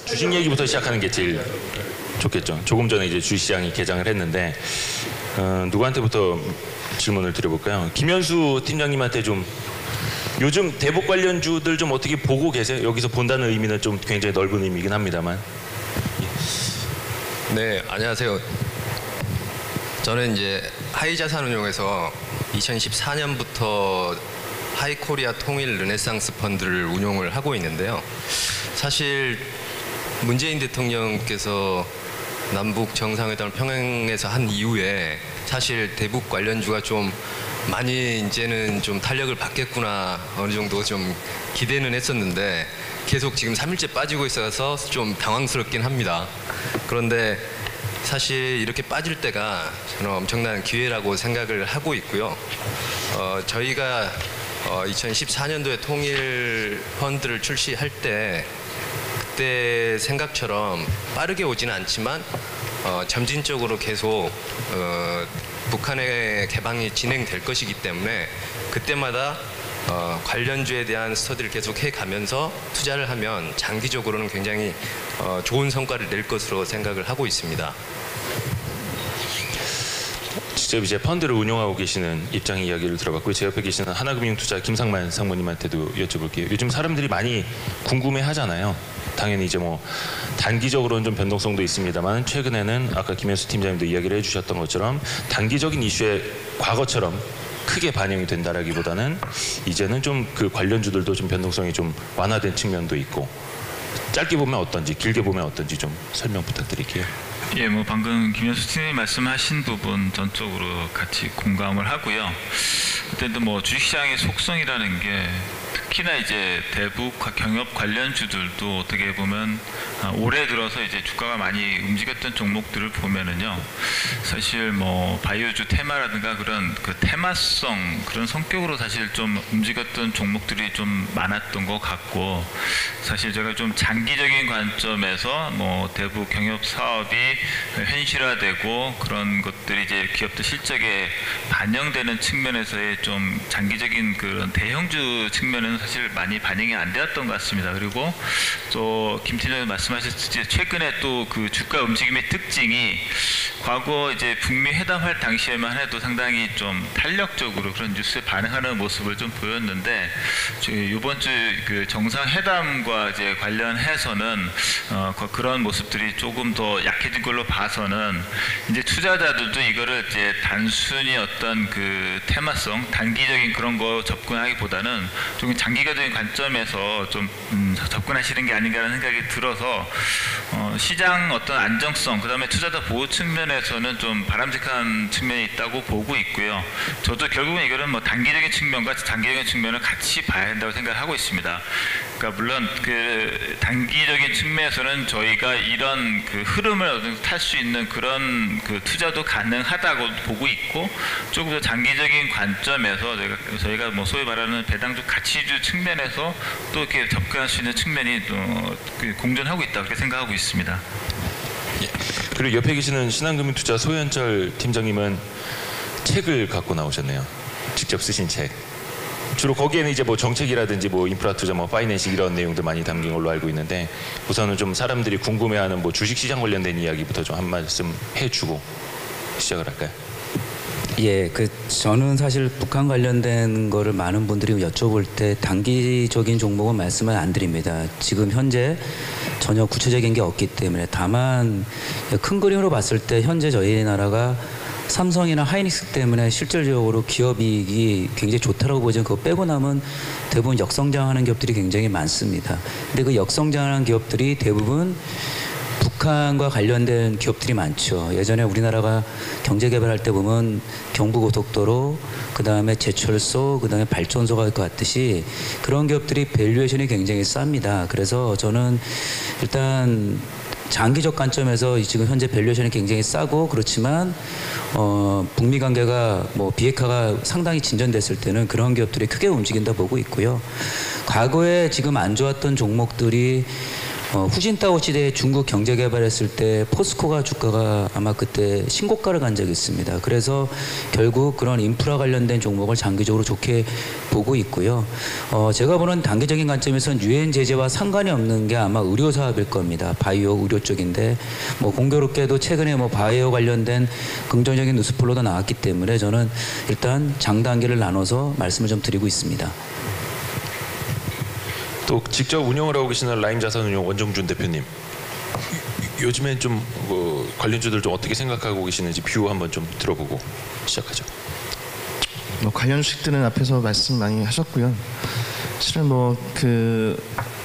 주식 얘기부터 시작하는 게 제일 좋겠죠. 조금 전에 이제 주식시장이 개장을 했는데 누구한테부터 질문을 드려볼까요? 김현수 팀장님한테 좀 요즘 대북 관련주들 좀 어떻게 보고 계세요? 여기서 본다는 의미는 좀 굉장히 넓은 의미이긴 합니다만. 네, 안녕하세요. 저는 이제 하이자산운용에서 2014년부터 하이코리아 통일 르네상스 펀드를 운용을 하고 있는데요. 사실 문재인 대통령께서 남북 정상회담을 평양에서 한 이후에 사실 대북 관련주가 좀 많이 이제는 좀 탄력을 받겠구나 어느 정도 좀 기대는 했었는데 계속 지금 3일째 빠지고 있어서 좀 당황스럽긴 합니다. 그런데 사실 이렇게 빠질 때가 저는 엄청난 기회라고 생각을 하고 있고요. 저희가 2014년도에 통일 펀드를 출시할 때 그때 생각처럼 빠르게 오지는 않지만 점진적으로 계속 북한의 개방이 진행될 것이기 때문에 그때마다 관련주에 대한 스터디를 계속 해가면서 투자를 하면 장기적으로는 굉장히 좋은 성과를 낼 것으로 생각을 하고 있습니다. 직접 이제 펀드를 운영하고 계시는 입장 이야기를 들어봤고요. 제 옆에 계시는 하나금융투자 김상만 상무님한테도 여쭤볼게요. 요즘 사람들이 많이 궁금해하잖아요. 당연히 이제 뭐 단기적으로는 좀 변동성도 있습니다만 최근에는 아까 김현수 팀장님도 이야기를 해주셨던 것처럼 단기적인 이슈에 과거처럼 크게 반영이 된다라기보다는 이제는 좀 그 관련주들도 좀 변동성이 좀 완화된 측면도 있고 짧게 보면 어떤지 길게 보면 어떤지 좀 설명 부탁드릴게요. 예, 뭐 방금 김현수 팀장님 말씀하신 부분 전적으로 같이 공감을 하고요. 그때도 뭐 주식시장의 속성이라는 게 특히나 이제 대북 경협 관련주들도 어떻게 보면 올해 들어서 이제 주가가 많이 움직였던 종목들을 보면은요, 사실 뭐 바이오주 테마라든가 그런 그 테마성 그런 성격으로 사실 좀 움직였던 종목들이 좀 많았던 것 같고, 사실 제가 좀 장기적인 관점에서 뭐 대북 경협 사업이 현실화되고 그런 것들이 이제 기업들 실적에 반영되는 측면에서의 좀 장기적인 그런 대형주 측면은 사실 많이 반영이 안 되었던 것 같습니다. 그리고 또 김 팀장님 말씀하셨듯이 최근에 또 그 주가 움직임의 특징이 과거 이제 북미 회담할 당시에만 해도 상당히 좀 탄력적으로 그런 뉴스에 반응하는 모습을 좀 보였는데 이번 주 그 정상회담과 이제 관련해서는 그런 모습들이 조금 더 약해진 걸로 봐서는 이제 투자자들도 이거를 이제 단순히 어떤 그 테마성 단기적인 그런 거 접근하기보다는 좀 장기적인 관점에서 좀 접근하시는 게 아닌가라는 생각이 들어서 시장 어떤 안정성 그다음에 투자자 보호 측면에서는 좀 바람직한 측면이 있다고 보고 있고요. 저도 결국은 이거는 뭐 단기적인 측면과 장기적인 측면을 같이 봐야 한다고 생각을 하고 있습니다. 그러니까 물론 그 단기적인 측면에서는 저희가 이런 그 흐름을 탈 수 있는 그런 그 투자도 가능하다고 보고 있고, 조금 더 장기적인 관점에서 저희가 뭐 소위 말하는 배당주 가치주 측면에서 또 이렇게 접근할 수 있는 측면이 또 공존하고 있다 그렇게 생각하고 있습니다. 예. 그리고 옆에 계시는 신한금융투자 소현철 팀장님은 책을 갖고 나오셨네요. 직접 쓰신 책. 주로 거기에는 이제 뭐 정책이라든지 뭐 인프라 투자, 뭐 파이낸싱 이런 내용들 많이 담긴 걸로 알고 있는데, 우선은 좀 사람들이 궁금해하는 뭐 주식시장 관련된 이야기부터 좀 한 말씀 해주고 시작을 할까요? 예, 저는 사실 북한 관련된 거를 많은 분들이 여쭤볼 때 단기적인 종목은 말씀을 안 드립니다. 지금 현재 전혀 구체적인 게 없기 때문에. 다만 큰 그림으로 봤을 때 현재 저희 나라가 삼성이나 하이닉스 때문에 실질적으로 기업이익이 굉장히 좋다라고 보지만 그거 빼고 나면 대부분 역성장하는 기업들이 굉장히 많습니다. 근데 그 역성장하는 기업들이 대부분 북한과 관련된 기업들이 많죠. 예전에 우리나라가 경제개발할 때 보면 경부고속도로, 그 다음에 제철소, 그 다음에 발전소가 할 것 같듯이 그런 기업들이 밸류에이션이 굉장히 쌉니다. 그래서 저는 일단 장기적 관점에서 지금 현재 밸류에이션이 굉장히 싸고, 그렇지만 북미 관계가 뭐 비핵화가 상당히 진전됐을 때는 그런 기업들이 크게 움직인다 보고 있고요. 과거에 지금 안 좋았던 종목들이 후진타오 시대에 중국 경제 개발했을 때 포스코가 주가가 아마 그때 신고가를 간 적이 있습니다. 그래서 결국 그런 인프라 관련된 종목을 장기적으로 좋게 보고 있고요. 제가 보는 단기적인 관점에서는 유엔 제재와 상관이 없는 게 아마 의료 사업일 겁니다. 바이오 의료 쪽인데 공교롭게도 최근에 바이오 관련된 긍정적인 뉴스플로도 나왔기 때문에 저는 일단 장단기를 나눠서 말씀을 좀 드리고 있습니다. 또 직접 운영을 하고 계시는 라임 자산운용 원정준 대표님, 요즘엔 좀 관련주들 좀 어떻게 생각하고 계시는지 뷰 한번 좀 들어보고 시작하죠. 관련 주식들은 앞에서 말씀 많이 하셨고요. 실은 그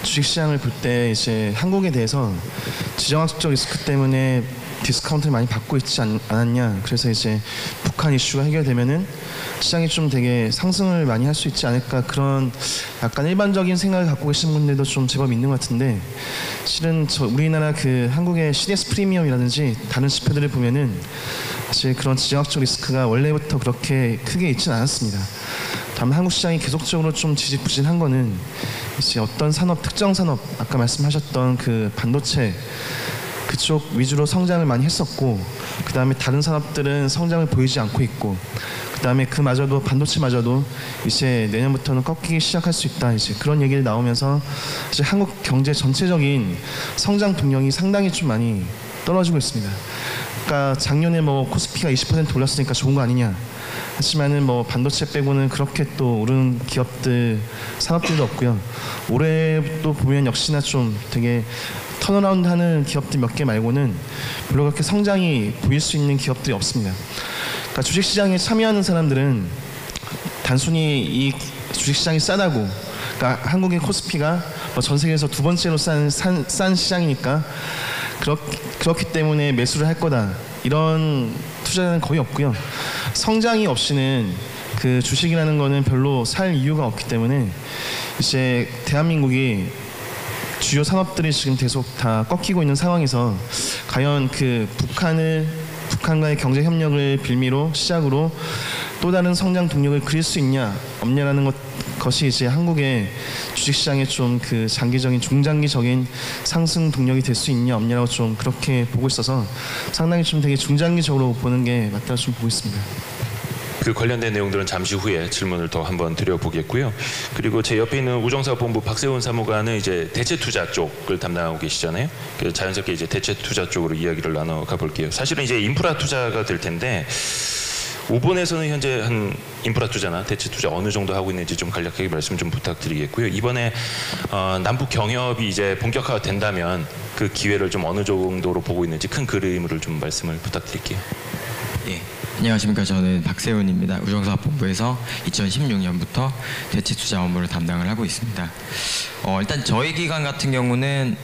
주식시장을 볼 때 이제 한국에 대해서 지정학적 리스크 때문에 디스카운트를 많이 받고 있지 않았냐. 그래서 이제 북한 이슈가 해결되면은 시장이 좀 되게 상승을 많이 할 수 있지 않을까, 그런 약간 일반적인 생각을 갖고 계신 분들도 좀 제법 있는 것 같은데, 실은 우리나라 한국의 CDS 프리미엄이라든지 다른 지표들을 보면은 사실 그런 지정학적 리스크가 원래부터 그렇게 크게 있지는 않았습니다. 다만 한국 시장이 계속적으로 좀 지지부진한 거는 이제 어떤 산업, 특정 산업, 아까 말씀하셨던 반도체 그쪽 위주로 성장을 많이 했었고, 그 다음에 다른 산업들은 성장을 보이지 않고 있고, 그 다음에 그마저도 반도체마저도 이제 내년부터는 꺾이기 시작할 수 있다, 이제 그런 얘기를 나오면서 이제 한국 경제 전체적인 성장 동력이 상당히 좀 많이 떨어지고 있습니다. 그러니까 작년에 코스피가 20% 올랐으니까 좋은 거 아니냐. 하지만은 반도체 빼고는 그렇게 또 오른 기업들, 산업들도 없고요. 올해도 보면 역시나 좀 되게 턴어라운드 하는 기업들 몇 개 말고는 별로 그렇게 성장이 보일 수 있는 기업들이 없습니다. 그러니까 주식시장에 참여하는 사람들은 단순히 이 주식시장이 싸다고, 그러니까 한국의 코스피가 전 세계에서 두 번째로 싼 시장이니까 그렇기 때문에 매수를 할 거다, 이런 투자자는 거의 없고요. 성장이 없이는 그 주식이라는 거는 별로 살 이유가 없기 때문에 이제 대한민국이 주요 산업들이 지금 계속 다 꺾이고 있는 상황에서 과연 북한과의 경제 협력을 빌미로 시작으로 또 다른 성장 동력을 그릴 수 있냐 없냐라는 것이 이제 한국의 주식시장의 좀 장기적인 중장기적인 상승 동력이 될 수 있냐 없냐라고 좀 그렇게 보고 있어서 상당히 좀 되게 중장기적으로 보는 게 맞다고 좀 보고 있습니다. 그 관련된 내용들은 잠시 후에 질문을 더 한번 드려보겠고요. 그리고 제 옆에 있는 우정사업본부 박세훈 사무관은 이제 대체 투자 쪽을 담당하고 계시잖아요. 그래서 자연스럽게 이제 대체 투자 쪽으로 이야기를 나눠가 볼게요. 사실은 이제 인프라 투자가 될 텐데, 5번에서는 현재 한 인프라 투자나 대체 투자 어느 정도 하고 있는지 좀 간략하게 말씀 좀 부탁드리겠고요. 이번에 남북 경협이 이제 본격화가 된다면 그 기회를 좀 어느 정도로 보고 있는지 큰 그림을 좀 말씀을 부탁드릴게요. 예, 안녕하십니까. 저는 박세훈입니다. 우정사업본부에서 2016년부터 대체 투자 업무를 담당을 하고 있습니다. 일단 저희 기관 같은 경우는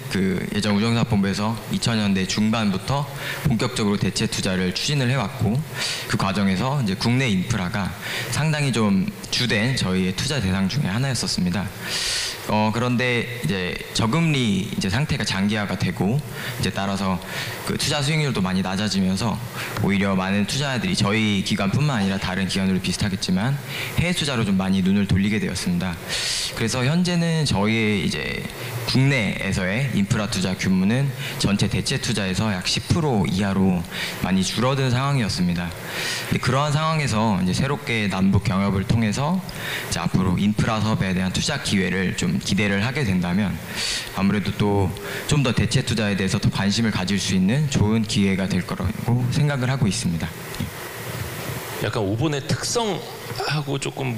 예전 우정사업본부에서 2000년대 중반부터 본격적으로 대체 투자를 추진을 해왔고, 그 과정에서 이제 국내 인프라가 상당히 좀 주된 저희의 투자 대상 중에 하나였었습니다. 그런데 이제 저금리 상태가 장기화가 되고, 이제 따라서 투자 수익률도 많이 낮아지면서 오히려 많은 투자자들이 저희 기관뿐만 아니라 다른 기관들도 비슷하겠지만 해외 투자로 좀 많이 눈을 돌리게 되었습니다. 그래서 현재는 저희의 이제 국내에서의 인프라 투자 규모는 전체 대체 투자에서 약 10% 이하로 많이 줄어든 상황이었습니다. 그러한 상황에서 이제 새롭게 남북 경협을 통해서 이제 앞으로 인프라 사업에 대한 투자 기회를 좀 기대를 하게 된다면 아무래도 또 좀 더 대체 투자에 대해서 더 관심을 가질 수 있는 좋은 기회가 될 거라고 생각을 하고 있습니다. 약간 5번의 특성하고 조금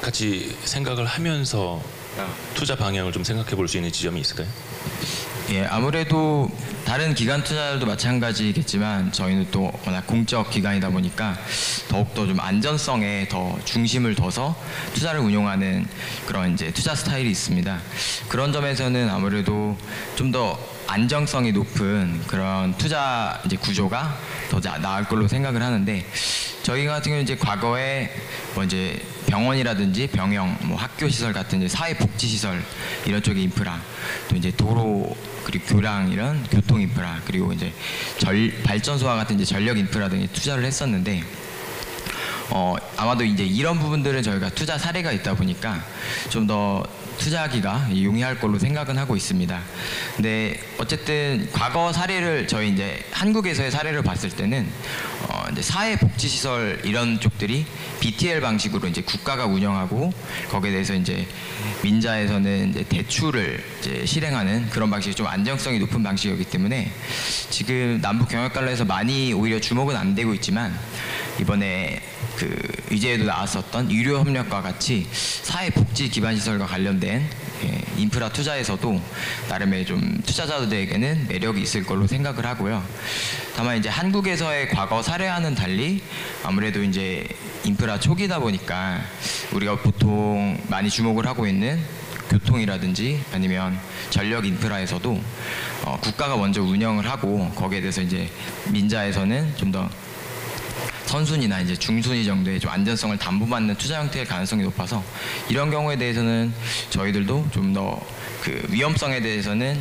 같이 생각을 하면서 투자 방향을 좀 생각해 볼 수 있는 지점이 있을까요? 예, 아무래도 다른 기관 투자들도 마찬가지겠지만 저희는 또 워낙 공적 기관이다 보니까 더욱더 좀 안전성에 더 중심을 둬서 투자를 운용하는 그런 이제 투자 스타일이 있습니다. 그런 점에서는 아무래도 좀 더 안정성이 높은 그런 투자 이제 구조가 더 나을 걸로 생각을 하는데, 저희 같은 경우는 이제 과거에 이제 병원이라든지 병영, 학교 시설 같은 이제 사회복지 시설 이런 쪽의 인프라, 또 이제 도로 그리고 교량 이런 교통 인프라, 그리고 이제 발전소와 같은 이제 전력 인프라 등에 투자를 했었는데, 아마도 이제 이런 부분들은 저희가 투자 사례가 있다 보니까 좀 더 투자하기가 용이할 걸로 생각은 하고 있습니다. 근데 어쨌든 과거 사례를 저희 이제 한국에서의 사례를 봤을 때는 이제 사회복지시설 이런 쪽들이 BTL 방식으로 이제 국가가 운영하고 거기에 대해서 이제 민자에서는 이제 대출을 이제 실행하는 그런 방식이 좀 안정성이 높은 방식이기 때문에 지금 남북 경협 관련해서 많이 오히려 주목은 안 되고 있지만 이번에 그 의제에도 나왔었던 유료 협력과 같이 사회복지 기반 시설과 관련된 인프라 투자에서도 나름의 좀 투자자들에게는 매력이 있을 걸로 생각을 하고요. 다만 이제 한국에서의 과거 사례와는 달리 아무래도 이제 인프라 초기다 보니까 우리가 보통 많이 주목을 하고 있는 교통이라든지 아니면 전력 인프라에서도 국가가 먼저 운영을 하고 거기에 대해서 이제 민자에서는 좀 더 선순위나 이제 중순위 정도의 좀 안전성을 담보받는 투자 형태의 가능성이 높아서 이런 경우에 대해서는 저희들도 좀 더 그 위험성에 대해서는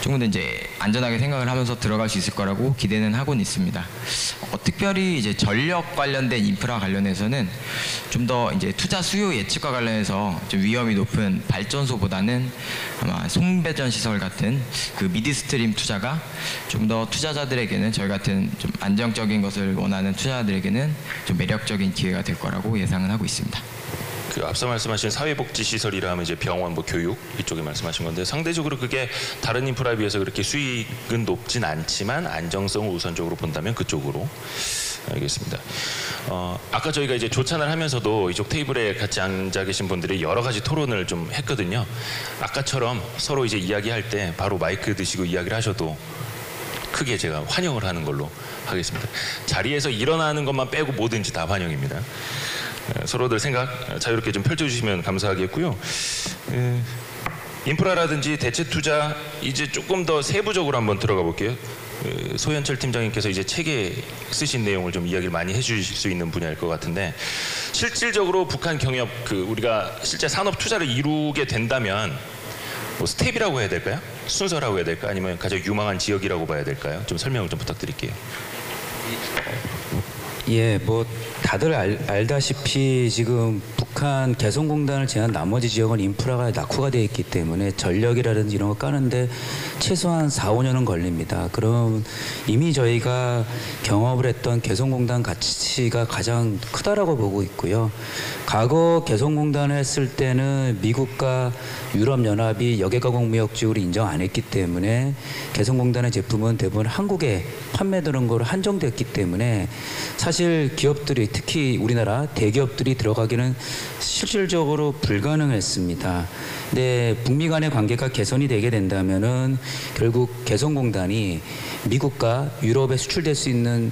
조금 더 이제 안전하게 생각을 하면서 들어갈 수 있을 거라고 기대는 하고는 있습니다. 특별히 이제 전력 관련된 인프라 관련해서는 좀 더 이제 투자 수요 예측과 관련해서 좀 위험이 높은 발전소보다는 아마 송배전 시설 같은 그 미드스트림 투자가 좀 더 투자자들에게는 저희 같은 좀 안정적인 것을 원하는 투자자들에게는 좀 매력적인 기회가 될 거라고 예상은 하고 있습니다. 그 앞서 말씀하신 사회복지 시설이라 하면 이제 병원, 뭐 교육 이쪽에 말씀하신 건데 상대적으로 그게 다른 인프라에 비해서 그렇게 수익은 높진 않지만 안정성을 우선적으로 본다면 그쪽으로. 알겠습니다. 아까 저희가 이제 조찬을 하면서도 이쪽 테이블에 같이 앉아 계신 분들이 여러 가지 토론을 좀 했거든요. 아까처럼 서로 이제 이야기할 때 바로 마이크 드시고 이야기를 하셔도 크게 제가 환영을 하는 걸로 하겠습니다. 자리에서 일어나는 것만 빼고 뭐든지 다 환영입니다. 서로들 생각 자유롭게 좀 펼쳐주시면 감사하겠고요. 인프라라든지 대체 투자 이제 조금 더 세부적으로 한번 들어가 볼게요. 소현철 팀장님께서 이제 책에 쓰신 내용을 좀 이야기를 많이 해주실 수 있는 분야일 것 같은데 실질적으로 북한 경협 우리가 실제 산업 투자를 이루게 된다면 뭐 스텝이라고 해야 될까요? 순서라고 해야 될까? 아니면 가장 유망한 지역이라고 봐야 될까요? 좀 설명을 좀 부탁드릴게요. 예, 뭐 다들 알다시피 지금 북한 개성공단을 제한 나머지 지역은 인프라가 낙후가 되어 있기 때문에 전력이라든지 이런 거 까는데 최소한 4, 5년은 걸립니다. 그럼 이미 저희가 경험을 했던 개성공단 가치가 가장 크다라고 보고 있고요. 과거 개성공단을 했을 때는 미국과 유럽연합이 역외가공무역지구를 인정 안 했기 때문에 개성공단의 제품은 대부분 한국에 판매되는 거로 한정됐기 때문에 사실 기업들이 특히 우리나라 대기업들이 들어가기는 실질적으로 불가능했습니다. 근데 북미 간의 관계가 개선이 되게 된다면은 결국 개성공단이 미국과 유럽에 수출될 수 있는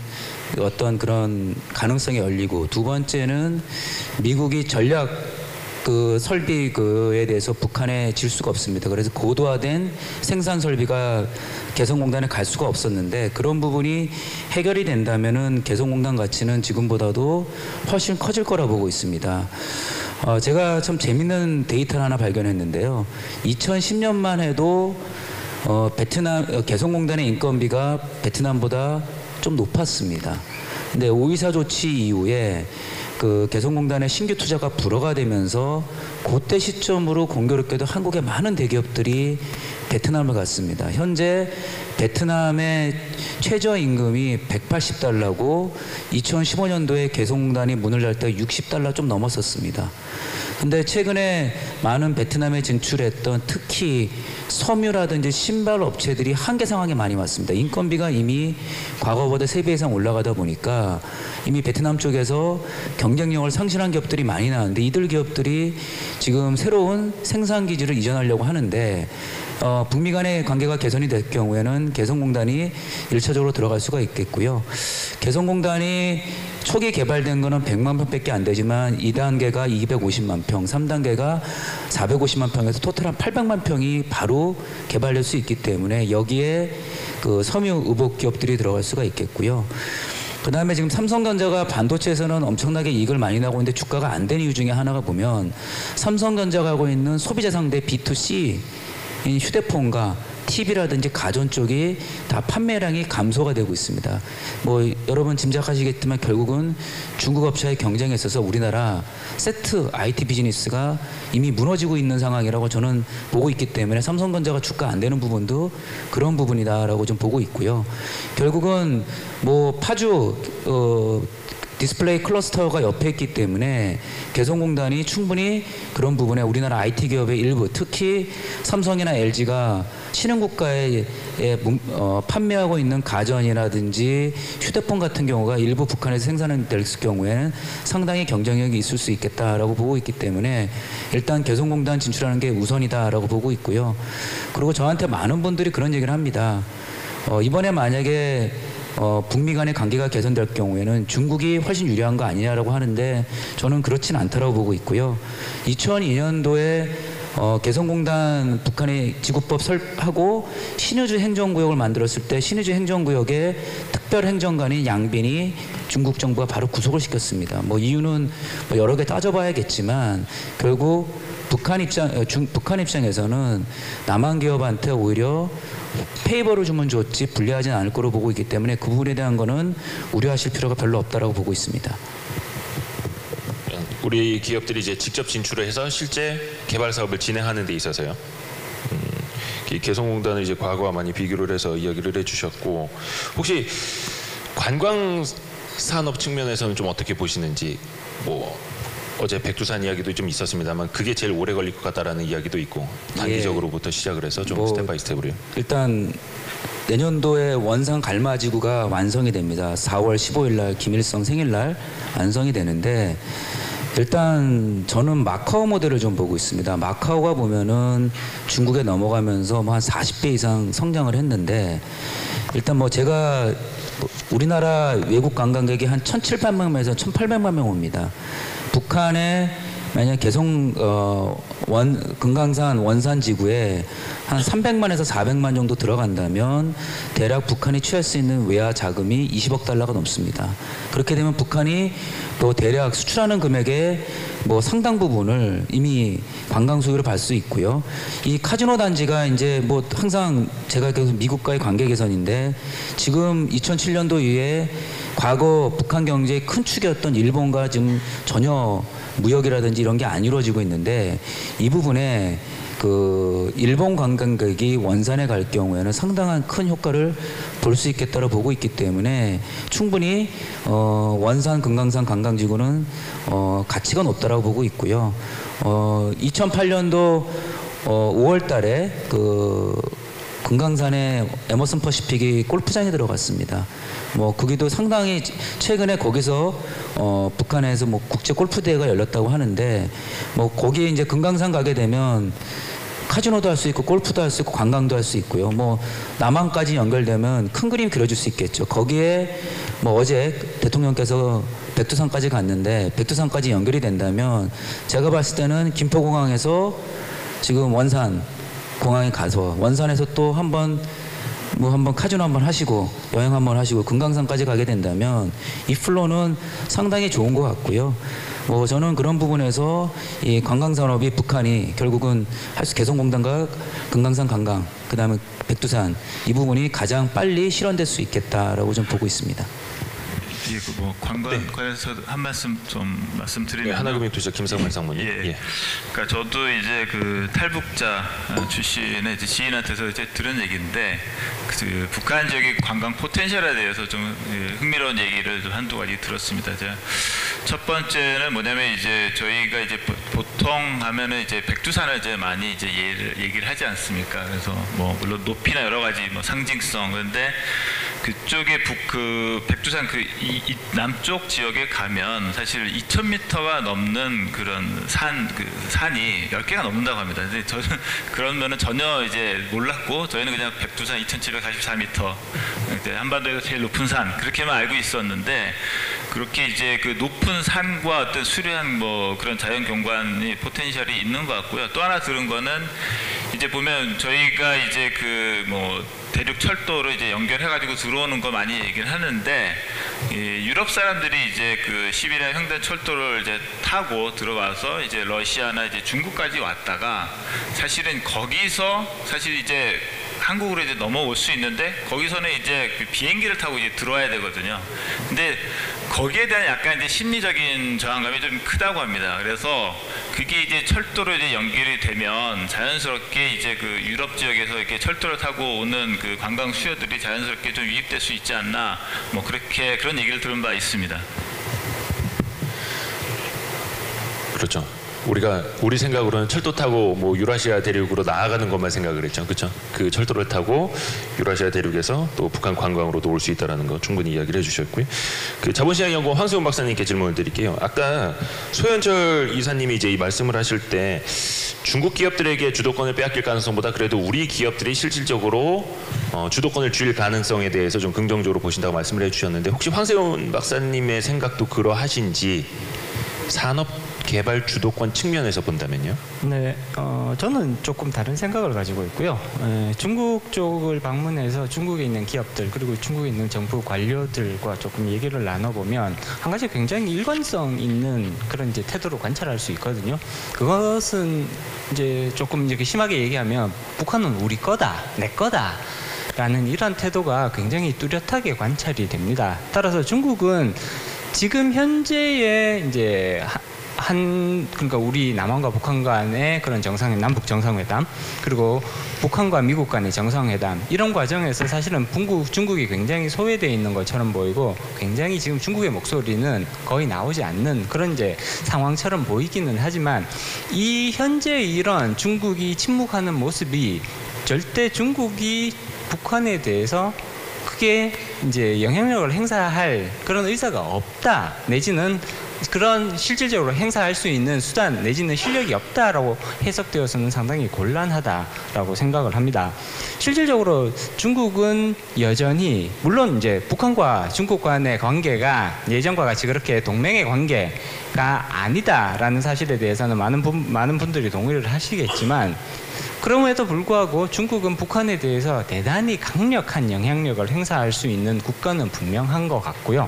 어떤 그런 가능성이 열리고 두 번째는 미국이 전략 그 설비 그에 대해서 북한에 질 수가 없습니다. 그래서 고도화된 생산 설비가 개성공단에 갈 수가 없었는데 그런 부분이 해결이 된다면은 개성공단 가치는 지금보다도 훨씬 커질 거라 보고 있습니다. 제가 참 재밌는 데이터를 하나 발견했는데요. 2010년만 해도 베트남 개성공단의 인건비가 베트남보다 좀 높았습니다. 근데 5.24 조치 이후에 그 개성공단의 신규 투자가 불어가 되면서 그때 시점으로 공교롭게도 한국의 많은 대기업들이 베트남을 갔습니다. 현재 베트남의 최저임금이 180달러고 2015년도에 개성공단이 문을 열 때 60달러 좀 넘었었습니다. 근데 최근에 많은 베트남에 진출했던 특히 섬유라든지 신발 업체들이 한계 상황에 많이 왔습니다. 인건비가 이미 과거보다 3배 이상 올라가다 보니까 이미 베트남 쪽에서 경쟁력을 상실한 기업들이 많이 나왔는데 이들 기업들이 지금 새로운 생산 기지를 이전하려고 하는데 북미 간의 관계가 개선이 될 경우에는 개성공단이 1차적으로 들어갈 수가 있겠고요. 개성공단이 초기 개발된 거는 100만 평밖에 안 되지만 2단계가 250만 평, 3단계가 450만 평에서 토탈 한 800만 평이 바로 개발될 수 있기 때문에 여기에 그 섬유 의복 기업들이 들어갈 수가 있겠고요. 그 다음에 지금 삼성전자가 반도체에서는 엄청나게 이익을 많이 나고 있는데 주가가 안 된 이유 중에 하나가 보면 삼성전자가 하고 있는 소비자 상대 B2C 휴대폰과 TV라든지 가전 쪽이 다 판매량이 감소가 되고 있습니다. 뭐 여러분 짐작하시겠지만 결국은 중국 업체의 경쟁에 있어서 우리나라 세트 IT 비즈니스가 이미 무너지고 있는 상황이라고 저는 보고 있기 때문에 삼성전자가 주가 안 되는 부분도 그런 부분이다라고 좀 보고 있고요. 결국은 뭐 파주 디스플레이 클러스터가 옆에 있기 때문에 개성공단이 충분히 그런 부분에 우리나라 IT 기업의 일부, 특히 삼성이나 LG가 신흥국가에 판매하고 있는 가전이라든지 휴대폰 같은 경우가 일부 북한에서 생산될 경우에는 상당히 경쟁력이 있을 수 있겠다라고 보고 있기 때문에 일단 개성공단 진출하는 게 우선이다라고 보고 있고요. 그리고 저한테 많은 분들이 그런 얘기를 합니다. 이번에 만약에 북미 간의 관계가 개선될 경우에는 중국이 훨씬 유리한 거 아니냐라고 하는데 저는 그렇진 않다라고 보고 있고요. 2002년도에 개성공단 북한의 지구법 하고 신의주 행정구역을 만들었을 때 신의주 행정구역의 특별행정관인 양빈이 중국 정부가 바로 구속을 시켰습니다. 뭐 이유는 뭐 여러 개 따져봐야겠지만 결국 북한 입장에서는 남한 기업한테 오히려 페이버를 주면 좋지 불리하진 않을 거로 보고 있기 때문에 그 부분에 대한 거는 우려하실 필요가 별로 없다라고 보고 있습니다. 우리 기업들이 이제 직접 진출을 해서 실제 개발 사업을 진행하는 데 있어서요. 이 개성공단을 이제 과거와 많이 비교를 해서 이야기를 해주셨고 혹시 관광 산업 측면에서는 좀 어떻게 보시는지 뭐 어제 백두산 이야기도 좀 있었습니다만 그게 제일 오래 걸릴 것 같다라는 이야기도 있고 단기적으로부터 시작을 해서 좀 스텝 바이 스텝으로요. 일단 내년도에 원산 갈마지구가 완성이 됩니다. 4월 15일 날 김일성 생일날 완성이 되는데 일단 저는 마카오 모델을 좀 보고 있습니다. 마카오가 보면은 중국에 넘어가면서 뭐 한 40배 이상 성장을 했는데 일단 뭐 제가 우리나라 외국 관광객이 한 1,700만명에서 1,800만 명 옵니다. 북한에 만약 금강산 원산 지구에 한 300만에서 400만 정도 들어간다면 대략 북한이 취할 수 있는 외화 자금이 20억 달러가 넘습니다. 그렇게 되면 북한이 또 대략 수출하는 금액의 뭐 상당 부분을 이미 관광 수요를 받을 수 있고요. 이 카지노 단지가 이제 뭐 항상 제가 계속 미국과의 관계 개선인데 지금 2007년도 이후에 과거 북한 경제의 큰 축이었던 일본과 지금 전혀 무역이라든지 이런 게 안 이루어지고 있는데 이 부분에 그 일본 관광객이 원산에 갈 경우에는 상당한 큰 효과를 볼 수 있겠다고 보고 있기 때문에 충분히 원산 금강산 관광지구는 가치가 높다라고 보고 있고요. 2008년도 5월달에 그 금강산에 에머슨 퍼시픽이 골프장에 들어갔습니다. 뭐 거기도 상당히 최근에 거기서 북한에서 뭐 국제 골프 대회가 열렸다고 하는데 뭐 거기에 이제 금강산 가게 되면 카지노도 할 수 있고 골프도 할 수 있고 관광도 할 수 있고요. 뭐 남한까지 연결되면 큰 그림 그려줄 수 있겠죠. 거기에 뭐 어제 대통령께서 백두산까지 갔는데 백두산까지 연결이 된다면 제가 봤을 때는 김포공항에서 지금 원산 공항에 가서 원산에서 또 한번 카지노 한번 하시고 여행 한번 하시고 금강산까지 가게 된다면 이 플로는 상당히 좋은 것 같고요. 뭐 저는 그런 부분에서 이 관광 산업이 북한이 결국은 개성공단과 금강산 관광 그다음에 백두산 이 부분이 가장 빨리 실현될 수 있겠다라고 좀 보고 있습니다. 예, 뭐 관광 관련해서 한 말씀 좀 말씀드리면 하나금융투자 김상만 상무님. 예. 그러니까 저도 이제 그 탈북자 출신의 이제 지인한테서 이제 들은 얘기인데 그 북한 지역의 관광 포텐셜에 대해서 좀 흥미로운 얘기를 좀 한두 가지 들었습니다. 제가 첫 번째는 뭐냐면 이제 저희가 이제 보통 하면은 이제 백두산을 이제 많이 이제 얘기를 하지 않습니까? 그래서 뭐 물론 높이나 여러 가지 뭐 상징성 그런데 그쪽에 그 백두산 이 남쪽 지역에 가면 사실 2,000m가 넘는 그런 산이 10개가 넘는다고 합니다. 근데 저는 그런 거는 전혀 이제 몰랐고 저희는 그냥 백두산 2,744m 한반도에서 제일 높은 산 그렇게만 알고 있었는데 그렇게 이제 그 높은 산과 어떤 수려한 뭐 그런 자연 경관이 포텐셜이 있는 것 같고요. 또 하나 들은 거는 이제 보면 저희가 이제 그 뭐 대륙 철도로 이제 연결해가지고 들어오는 거 많이 얘기를 하는데 유럽 사람들이 이제 그 시베리아 횡단 철도를 이제 타고 들어와서 이제 러시아나 이제 중국까지 왔다가 사실은 거기서 사실 이제 한국으로 이제 넘어올 수 있는데 거기서는 이제 그 비행기를 타고 이제 들어와야 되거든요. 근데 거기에 대한 약간 이제 심리적인 저항감이 좀 크다고 합니다. 그래서 그게 이제 철도로 이제 연결이 되면 자연스럽게 이제 그 유럽 지역에서 이렇게 철도를 타고 오는 그 관광 수요들이 자연스럽게 좀 유입될 수 있지 않나, 뭐 그렇게 그런 얘기를 들은 바 있습니다. 그렇죠. 우리 생각으로는 철도 타고 뭐 유라시아 대륙으로 나아가는 것만 생각을 했죠. 그렇죠. 그 철도를 타고 유라시아 대륙에서 또 북한 관광으로도 올 수 있다라는 거 충분히 이야기를 해주셨고요. 그 자본시장연구원 황수훈 박사님께 질문을 드릴게요. 아까 소현철 이사님이 이제 이 말씀을 하실 때 중국 기업들에게 주도권을 빼앗길 가능성보다 그래도 우리 기업들이 실질적으로 주도권을 줄 가능성에 대해서 좀 긍정적으로 보신다고 말씀을 해주셨는데 혹시 황세훈 박사님의 생각도 그러하신지 산업 개발 주도권 측면에서 본다면요? 네, 저는 조금 다른 생각을 가지고 있고요. 중국 쪽을 방문해서 중국에 있는 기업들 그리고 중국에 있는 정부 관료들과 조금 얘기를 나눠보면 한 가지 굉장히 일관성 있는 그런 이제 태도로 관찰할 수 있거든요. 그것은 이제 조금 이렇게 심하게 얘기하면 북한은 우리 거다, 내 거다. 라는 이런 태도가 굉장히 뚜렷하게 관찰이 됩니다. 따라서 중국은 지금 현재의 이제 그러니까 우리 남한과 북한 간의 그런 남북 정상회담 그리고 북한과 미국 간의 정상회담 이런 과정에서 사실은 중국이 굉장히 소외되어 있는 것처럼 보이고 굉장히 지금 중국의 목소리는 거의 나오지 않는 그런 이제 상황처럼 보이기는 하지만 이 현재 이런 중국이 침묵하는 모습이 절대 중국이 북한에 대해서 크게 이제 영향력을 행사할 그런 의사가 없다 내지는 그런 실질적으로 행사할 수 있는 수단 내지는 실력이 없다라고 해석되어서는 상당히 곤란하다라고 생각을 합니다. 실질적으로 중국은 여전히 물론 이제 북한과 중국 간의 관계가 예전과 같이 그렇게 동맹의 관계가 아니다라는 사실에 대해서는 많은 분들이 동의를 하시겠지만 그럼에도 불구하고 중국은 북한에 대해서 대단히 강력한 영향력을 행사할 수 있는 국가는 분명한 것 같고요.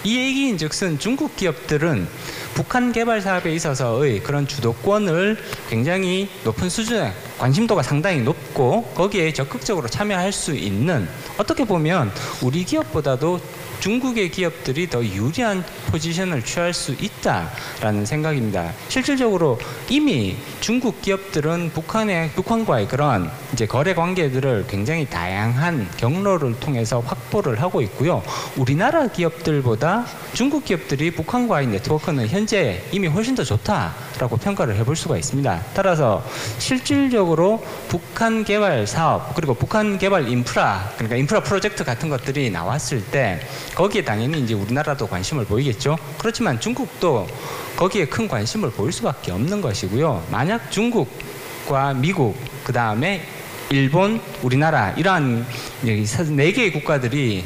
이 얘기인즉슨 중국 기업들은 북한 개발 사업에 있어서의 그런 주도권을 굉장히 높은 수준에 관심도가 상당히 높고 거기에 적극적으로 참여할 수 있는 어떻게 보면 우리 기업보다도 중국의 기업들이 더 유리한 포지션을 취할 수 있다라는 생각입니다. 실질적으로 이미 중국 기업들은 북한과의 그런 이제 거래 관계들을 굉장히 다양한 경로를 통해서 확보를 하고 있고요. 우리나라 기업들보다 중국 기업들이 북한과의 네트워크는 현재 이미 훨씬 더 좋다라고 평가를 해볼 수가 있습니다. 따라서 실질적으로 북한 개발 사업 그리고 북한 개발 그러니까 인프라 프로젝트 같은 것들이 나왔을 때 거기에 당연히 이제 우리나라도 관심을 보이겠죠. 그렇지만 중국도 거기에 큰 관심을 보일 수밖에 없는 것이고요. 만약 중국과 미국, 그 다음에 일본, 우리나라 이러한 4개의 국가들이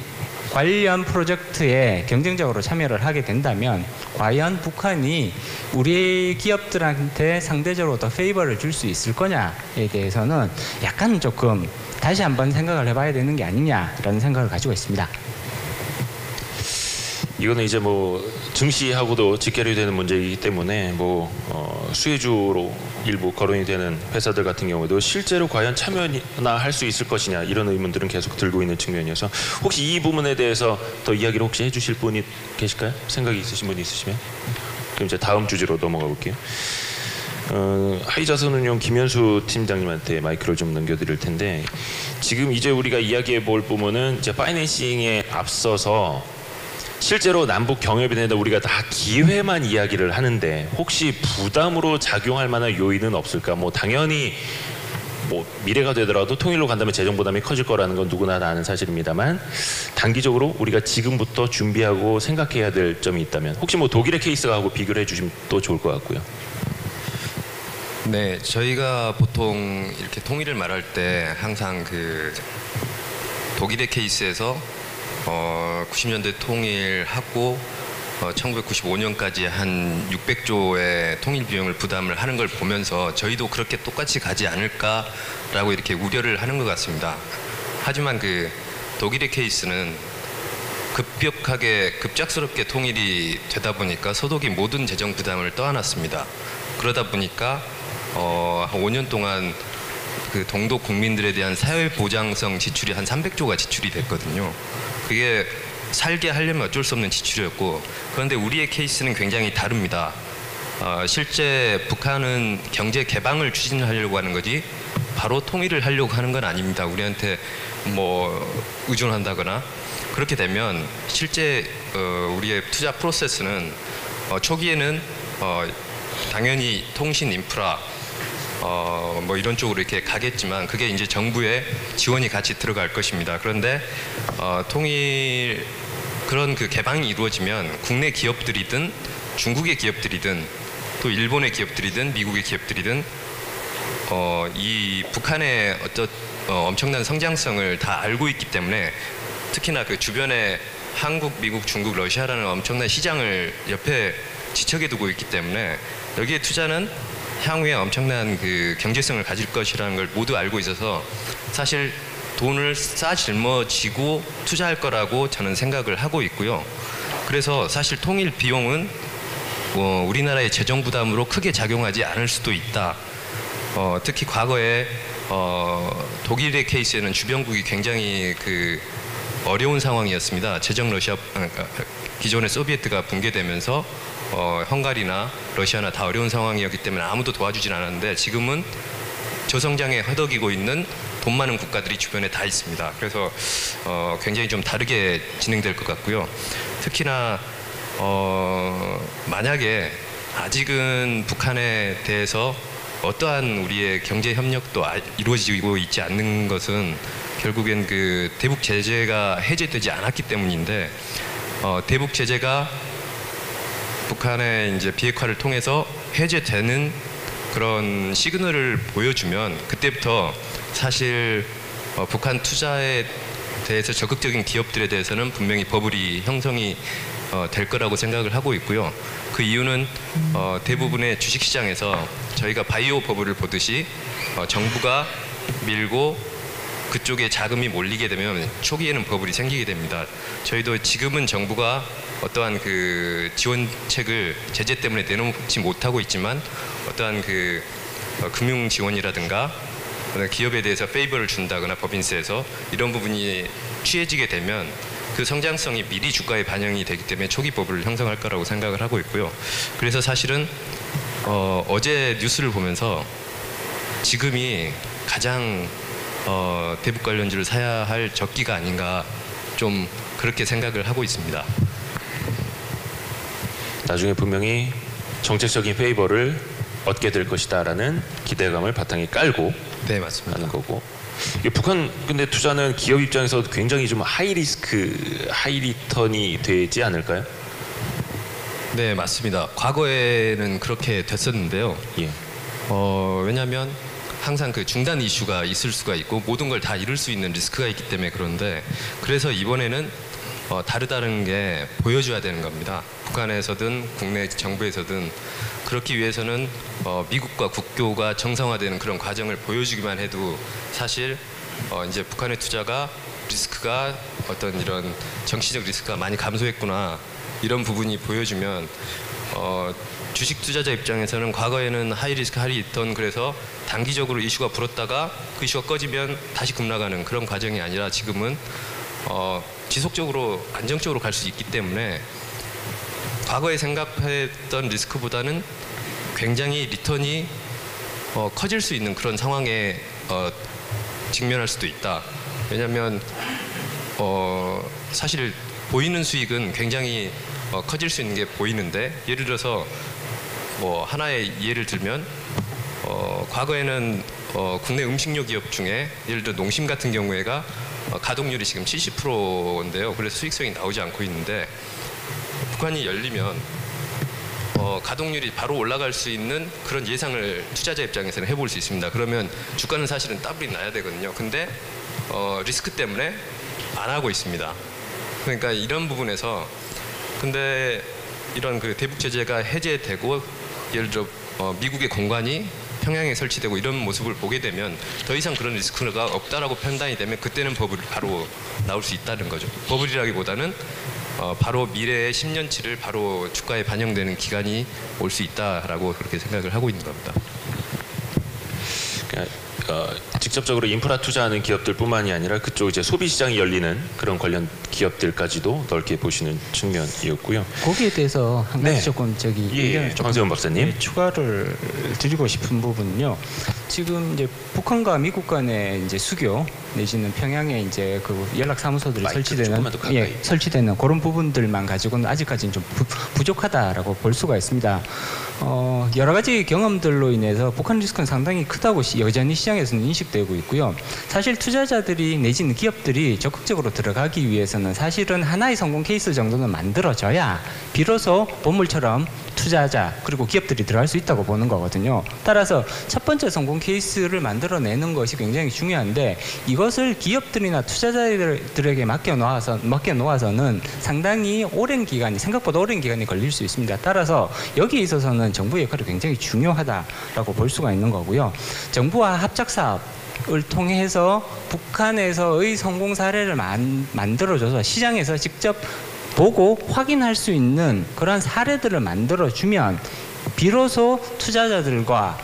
관련 프로젝트에 경쟁적으로 참여를 하게 된다면 과연 북한이 우리 기업들한테 상대적으로 더 페이버를 줄 수 있을 거냐에 대해서는 약간 조금 다시 한번 생각을 해봐야 되는 게 아니냐라는 생각을 가지고 있습니다. 이거는 이제 뭐 증시하고도 직결이 되는 문제이기 때문에 수혜주로 일부 거론이 되는 회사들 같은 경우도 실제로 과연 참여나 할 수 있을 것이냐 이런 의문들은 계속 들고 있는 측면이어서 혹시 이 부분에 대해서 더 이야기를 혹시 해주실 분이 계실까요? 생각이 있으신 분이 있으시면 그럼 이제 다음 주제로 넘어가 볼게요. 하이자산운용 김현수 팀장님한테 마이크를 좀 넘겨드릴 텐데 지금 이제 우리가 이야기해 볼 부분은 이제 파이낸싱에 앞서서 실제로 남북 경협에 대해서 우리가 다 기회만 이야기를 하는데 혹시 부담으로 작용할 만한 요인은 없을까? 당연히 미래가 되더라도 통일로 간다면 재정 부담이 커질 거라는 건 누구나 다 아는 사실입니다만 단기적으로 우리가 지금부터 준비하고 생각해야 될 점이 있다면 혹시 독일의 케이스하고 비교를 해주시면 또 좋을 것 같고요. 네, 저희가 보통 이렇게 통일을 말할 때 항상 그 독일의 케이스에서 90년대 통일하고 1995년까지 한 600조의 통일 비용을 부담을 하는 걸 보면서 저희도 그렇게 똑같이 가지 않을까라고 이렇게 우려를 하는 것 같습니다. 하지만 그 독일의 케이스는 급작스럽게 통일이 되다 보니까 소독이 모든 재정 부담을 떠안았습니다. 그러다 보니까 한 5년 동안 그 동독 국민들에 대한 사회 보장성 지출이 한 300조가 지출이 됐거든요. 그게 살게 하려면 어쩔 수 없는 지출이었고, 그런데 우리의 케이스는 굉장히 다릅니다. 실제 북한은 경제 개방을 추진하려고 하는 거지 바로 통일을 하려고 하는 건 아닙니다. 우리한테 뭐 의존한다거나 그렇게 되면 실제 우리의 투자 프로세스는 초기에는 당연히 통신 인프라 뭐 이런 쪽으로 이렇게 가겠지만 그게 이제 정부의 지원이 같이 들어갈 것입니다. 그런데 통일 그런 그 개방이 이루어지면 국내 기업들이든 중국의 기업들이든 또 일본의 기업들이든 미국의 기업들이든 이 북한의 엄청난 성장성을 다 알고 있기 때문에 특히나 그 주변에 한국, 미국, 중국, 러시아라는 엄청난 시장을 옆에 지척에 두고 있기 때문에 여기에 투자는 향후에 엄청난 그 경제성을 가질 것이라는 걸 모두 알고 있어서 사실 돈을 жил머지고 투자할 거라고 저는 생각을 하고 있고요. 그래서 사실 통일 비용은 우리나라의 재정 부담으로 크게 작용하지 않을 수도 있다. 특히 과거에 독일의 케이스에는 주변국이 굉장히 그 어려운 상황이었습니다. 재정 러시아 기존의 소비에트가 붕괴되면서 헝가리나 러시아나 다 어려운 상황이었기 때문에 아무도 도와주진 않았는데 지금은 저성장에 허덕이고 있는 돈 많은 국가들이 주변에 다 있습니다. 그래서 굉장히 좀 다르게 진행될 것 같고요. 특히나 만약에 아직은 북한에 대해서 어떠한 우리의 경제 협력도 이루어지고 있지 않는 것은 결국엔 그 대북 제재가 해제되지 않았기 때문인데 대북 제재가 북한의 이제 비핵화를 통해서 해제되는 그런 시그널을 보여주면 그때부터 사실 북한 투자에 대해서 적극적인 기업들에 대해서는 분명히 버블이 형성이 될 거라고 생각을 하고 있고요. 그 이유는 대부분의 주식시장에서 저희가 바이오 버블을 보듯이 정부가 밀고 그쪽에 자금이 몰리게 되면 초기에는 버블이 생기게 됩니다. 저희도 지금은 정부가 어떠한 그 지원책을 제재 때문에 내놓지 못하고 있지만 어떠한 그 금융 지원이라든가 기업에 대해서 페이버를 준다거나 법인세에서 이런 부분이 취해지게 되면 그 성장성이 미리 주가에 반영이 되기 때문에 초기 버블을 형성할 거라고 생각을 하고 있고요. 그래서 사실은 어제 뉴스를 보면서 지금이 가장 대북 관련주를 사야 할 적기가 아닌가 좀 그렇게 생각을 하고 있습니다. 나중에 분명히 정책적인 페이버를 얻게 될 것이다라는 기대감을 바탕에 깔고 네, 맞습니다. 하는 거고. 이게 북한 근데 투자는 기업 입장에서 굉장히 좀 하이 리스크, 하이 리턴이 되지 않을까요? 네, 맞습니다. 과거에는 그렇게 됐었는데요. 예. 왜냐하면 항상 그 중단 이슈가 있을 수가 있고 모든 걸 다 잃을 수 있는 리스크가 있기 때문에 그런데 그래서 이번에는 다르다는 게 보여줘야 되는 겁니다. 북한에서든 국내 정부에서든 그렇기 위해서는 미국과 국교가 정상화되는 그런 과정을 보여주기만 해도 사실 이제 북한의 투자가 리스크가 어떤 이런 정치적 리스크가 많이 감소했구나 이런 부분이 보여주면 주식 투자자 입장에서는 과거에는 하이 리스크 하이 리턴 그래서 단기적으로 이슈가 불었다가 그 이슈가 꺼지면 다시 급락하는 그런 과정이 아니라 지금은 지속적으로 안정적으로 갈 수 있기 때문에 과거에 생각했던 리스크보다는 굉장히 리턴이 커질 수 있는 그런 상황에 직면할 수도 있다. 왜냐하면 사실 보이는 수익은 굉장히 커질 수 있는 게 보이는데 예를 들어서 뭐 하나의 예를 들면 과거에는 국내 음식료 기업 중에 예를 들어 농심 같은 경우에가 가동률이 지금 70%인데요. 그래서 수익성이 나오지 않고 있는데 북한이 열리면 가동률이 바로 올라갈 수 있는 그런 예상을 투자자 입장에서는 해볼 수 있습니다. 그러면 주가는 사실은 더블이 나야 되거든요. 근데 리스크 때문에 안 하고 있습니다. 그러니까 이런 부분에서 근데 이런 그 대북 제재가 해제되고 예를 들어 미국의 공관이 평양에 설치되고 이런 모습을 보게 되면 더 이상 그런 리스크가 없다라고 판단이 되면 그때는 버블이 바로 나올 수 있다는 거죠. 버블이라기보다는 바로 미래의 10년치를 바로 주가에 반영되는 기간이 올 수 있다라고 그렇게 생각을 하고 있는 겁니다. 그러니까 직접적으로 인프라 투자하는 기업들뿐만이 아니라 그쪽 이제 소비 시장이 열리는 그런 관련 기업들까지도 넓게 보시는 측면이었고요. 거기에 대해서 한 가지 네. 조금 예, 황세훈 박사님. 추가를 드리고 싶은 부분은요. 지금 이제 북한과 미국 간의 이제 수교 내지는 평양에 이제 그 연락 사무소들이 마이크를 설치되는 조금만 더 가까이. 설치되는 그런 부분들만 가지고는 아직까지는 좀 부족하다라고 볼 수가 있습니다. 여러 가지 경험들로 인해서 북한 리스크는 상당히 크다고 여전히 시장에서는 인식되고 있고요. 사실 투자자들이 내지는 기업들이 적극적으로 들어가기 위해서는 사실은 하나의 성공 케이스 정도는 만들어져야 비로소 보물처럼 투자자 그리고 기업들이 들어갈 수 있다고 보는 거거든요. 따라서 첫 번째 성공 케이스를 만들어내는 것이 굉장히 중요한데 이것을 기업들이나 투자자들에게 맡겨놓아서는 상당히 오랜 기간이 생각보다 오랜 기간이 걸릴 수 있습니다. 따라서 여기에 있어서는 정부의 역할이 굉장히 중요하다라고 볼 수가 있는 거고요. 정부와 합작 사업을 통해서 북한에서의 성공 사례를 만들어줘서 시장에서 직접 보고 확인할 수 있는 그런 사례들을 만들어주면 비로소 투자자들과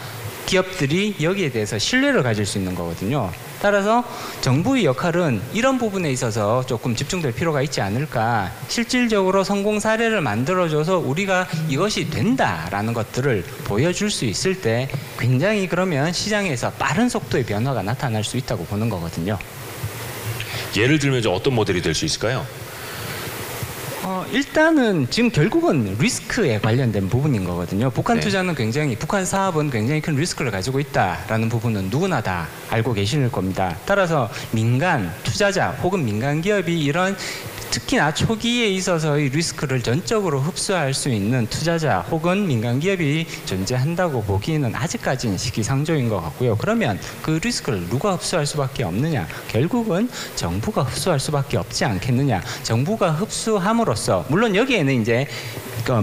기업들이 여기에 대해서 신뢰를 가질 수 있는 거거든요. 따라서 정부의 역할은 이런 부분에 있어서 조금 집중될 필요가 있지 않을까. 실질적으로 성공 사례를 만들어줘서 우리가 이것이 된다라는 것들을 보여줄 수 있을 때 굉장히 그러면 시장에서 빠른 속도의 변화가 나타날 수 있다고 보는 거거든요. 예를 들면 이제 어떤 모델이 될 수 있을까요? 일단은 지금 결국은 리스크에 관련된 부분인 거거든요. 북한 네. 투자는 북한 사업은 굉장히 큰 리스크를 가지고 있다라는 부분은 누구나 다 알고 계실 겁니다. 따라서 민간 투자자 혹은 민간 기업이 이런 특히나 초기에 있어서의 리스크를 전적으로 흡수할 수 있는 투자자 혹은 민간 기업이 존재한다고 보기에는 아직까지는 시기상조인 것 같고요. 그러면 그 리스크를 누가 흡수할 수밖에 없느냐? 결국은 정부가 흡수할 수밖에 없지 않겠느냐? 정부가 흡수함으로써 물론 여기에는 이제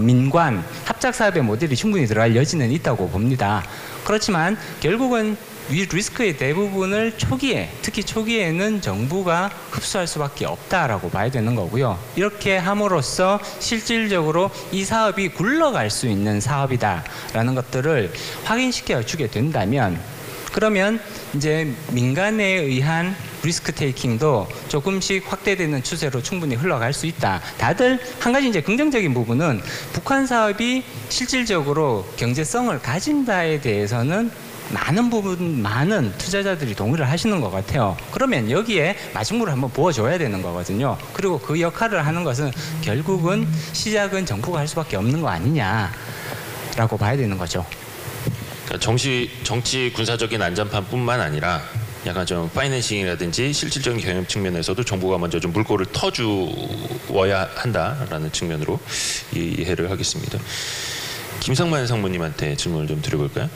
민관 합작 사업의 모델이 충분히 들어갈 여지는 있다고 봅니다. 그렇지만 결국은 이 리스크의 대부분을 특히 초기에는 정부가 흡수할 수밖에 없다라고 봐야 되는 거고요. 이렇게 함으로써 실질적으로 이 사업이 굴러갈 수 있는 사업이다라는 것들을 확인시켜 주게 된다면 그러면 이제 민간에 의한 리스크 테이킹도 조금씩 확대되는 추세로 충분히 흘러갈 수 있다. 다들 한 가지 이제 긍정적인 부분은 북한 사업이 실질적으로 경제성을 가진다에 대해서는 많은 투자자들이 동의를 하시는 것 같아요. 그러면 여기에 마중물을 한번 부어줘야 되는 거거든요. 그리고 그 역할을 하는 것은 결국은 시작은 정부가 할 수밖에 없는 거 아니냐라고 봐야 되는 거죠. 정치 군사적인 안전판뿐만 아니라 약간 좀 파이낸싱이라든지 실질적인 경영 측면에서도 정부가 먼저 좀 물꼬를 터주어야 한다라는 측면으로 이해를 하겠습니다. 김상만 상무님한테 질문을 좀 드려볼까요?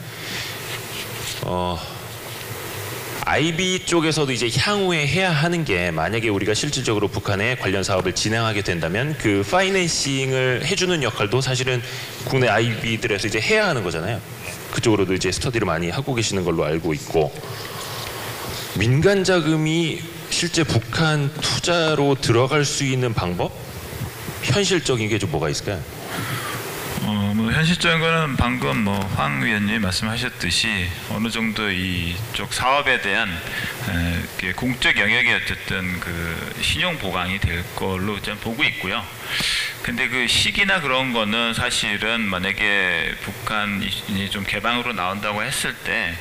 IB 쪽에서도 이제 향후에 해야 하는 게 만약에 우리가 실질적으로 북한에 관련 사업을 진행하게 된다면 그 파이낸싱을 해주는 역할도 사실은 국내 IB들에서 이제 해야 하는 거잖아요. 그쪽으로도 이제 스터디를 많이 하고 계시는 걸로 알고 있고 민간 자금이 실제 북한 투자로 들어갈 수 있는 방법? 현실적인 게 좀 뭐가 있을까요? 뭐 현실적인 거는 방금 황 위원님이 말씀하셨듯이 어느 정도 이쪽 사업에 대한 공적 영역이 어쨌든 그 신용 보강이 될 걸로 좀 보고 있고요. 근데 그 시기나 그런 거는 사실은 만약에 북한이 좀 개방으로 나온다고 했을 때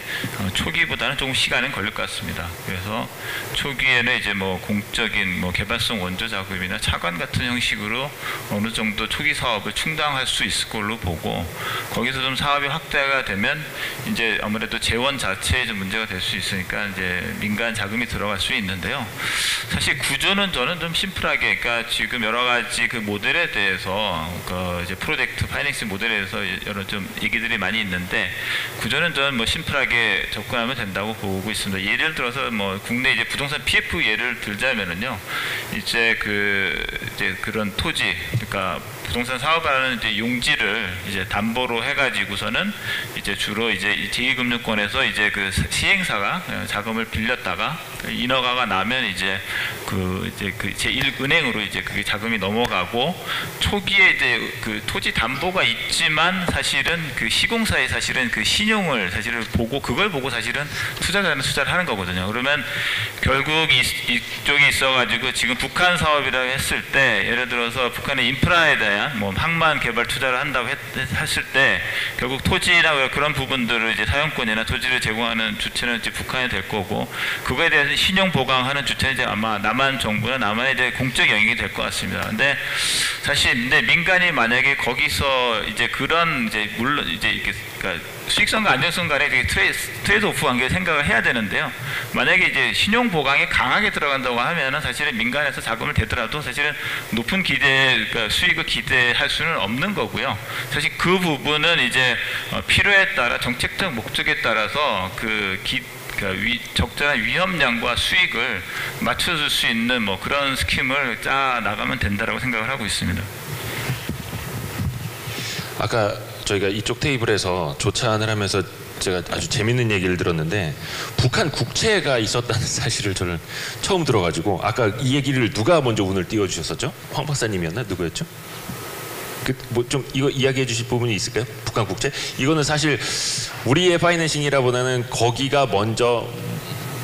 초기보다는 조금 시간은 걸릴 것 같습니다. 그래서 초기에는 이제 공적인 개발성 원조 자금이나 차관 같은 형식으로 어느 정도 초기 사업을 충당할 수 있을 걸로 보고 거기서 좀 사업이 확대가 되면 이제 아무래도 재원 자체에 좀 문제가 될 수 있으니까 이제 민간 자금이 들어갈 수 있는데요. 사실 구조는 저는 좀 심플하게 그러니까 지금 여러 가지 그 모델에 대해서 그 이제 프로젝트 파이낸싱 모델에 대해서 여러 좀 얘기들이 많이 있는데 구조는 저는 심플하게 접근하면 된다고 보고 있습니다. 예를 들어서 국내 이제 부동산 PF 예를 들자면은요, 이제 그런 토지 그러니까 부동산 사업하는 이제 용지를 이제 담보로 해가지고서는 이제 주로 이제 제2금융권에서 이제 그 시행사가 자금을 빌렸다가 인허가가 나면 이제 그 제1은행으로 이제 그게 자금이 넘어가고 초기에 이제 그 토지 담보가 있지만 사실은 그 시공사에 사실은 그 신용을 사실은 보고 그걸 보고 사실은 투자자는 투자를 하는 거거든요. 그러면 결국 이쪽이 있어가지고 지금 북한 사업이라고 했을 때 예를 들어서 북한의 인프라에 대한 뭐 항만 개발 투자를 한다고 했을 때 결국 토지나 그런 부분들을 이제 사용권이나 토지를 제공하는 주체는 이제 북한이 될 거고 그거에 대해서 신용 보강하는 주체는 이제 아마 남한 정부나 남한의 이제 공적 영역이 될 것 같습니다. 근데 사실 근데 민간이 만약에 거기서 이제 그런 이제 물론 이제 이렇게 그러니까 수익성과 안정성 간의 되게 트레이드 오프 관계를 생각을 해야 되는데요. 만약에 이제 신용 보강이 강하게 들어간다고 하면은 사실은 민간에서 자금을 대더라도 사실은 높은 그러니까 수익을 기대할 수는 없는 거고요. 사실 그 부분은 이제 필요에 따라 정책적 목적에 따라서 그러니까 적절한 위험량과 수익을 맞춰줄 수 있는 뭐 그런 스킴을 짜 나가면 된다라고 생각을 하고 있습니다. 아까 저희가 이쪽 테이블에서 조찬을 하면서 제가 아주 재밌는 얘기를 들었는데 북한 국채가 있었다는 사실을 저는 처음 들어가지고 아까 이 얘기를 누가 먼저 오늘 띄워주셨었죠? 황 박사님이었나? 누구였죠? 뭐 좀 이거 이야기해 주실 부분이 있을까요? 북한 국채? 이거는 사실 우리의 파이낸싱이라보다는 거기가 먼저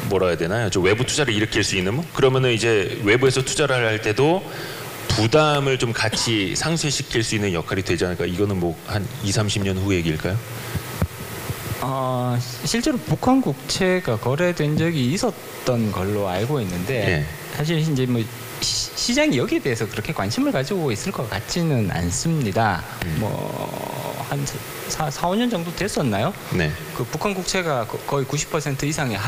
뭐라 해야 되나요? 좀 외부 투자를 일으킬 수 있는 뭐? 그러면은 이제 외부에서 투자를 할 때도 부담을 좀 같이 상쇄시킬 수 있는 역할이 되지 않을까? 이거는 뭐 한 20-30년 후 얘기일까요? 실제로 북한 국채가 거래된 적이 있었던 걸로 알고 있는데 네. 사실 이제 뭐 시장이 여기에 대해서 그렇게 관심을 가지고 있을 것 같지는 않습니다. 뭐 한 4-5년 정도 됐었나요? 네. 그 북한 국채가 거의 90% 이상의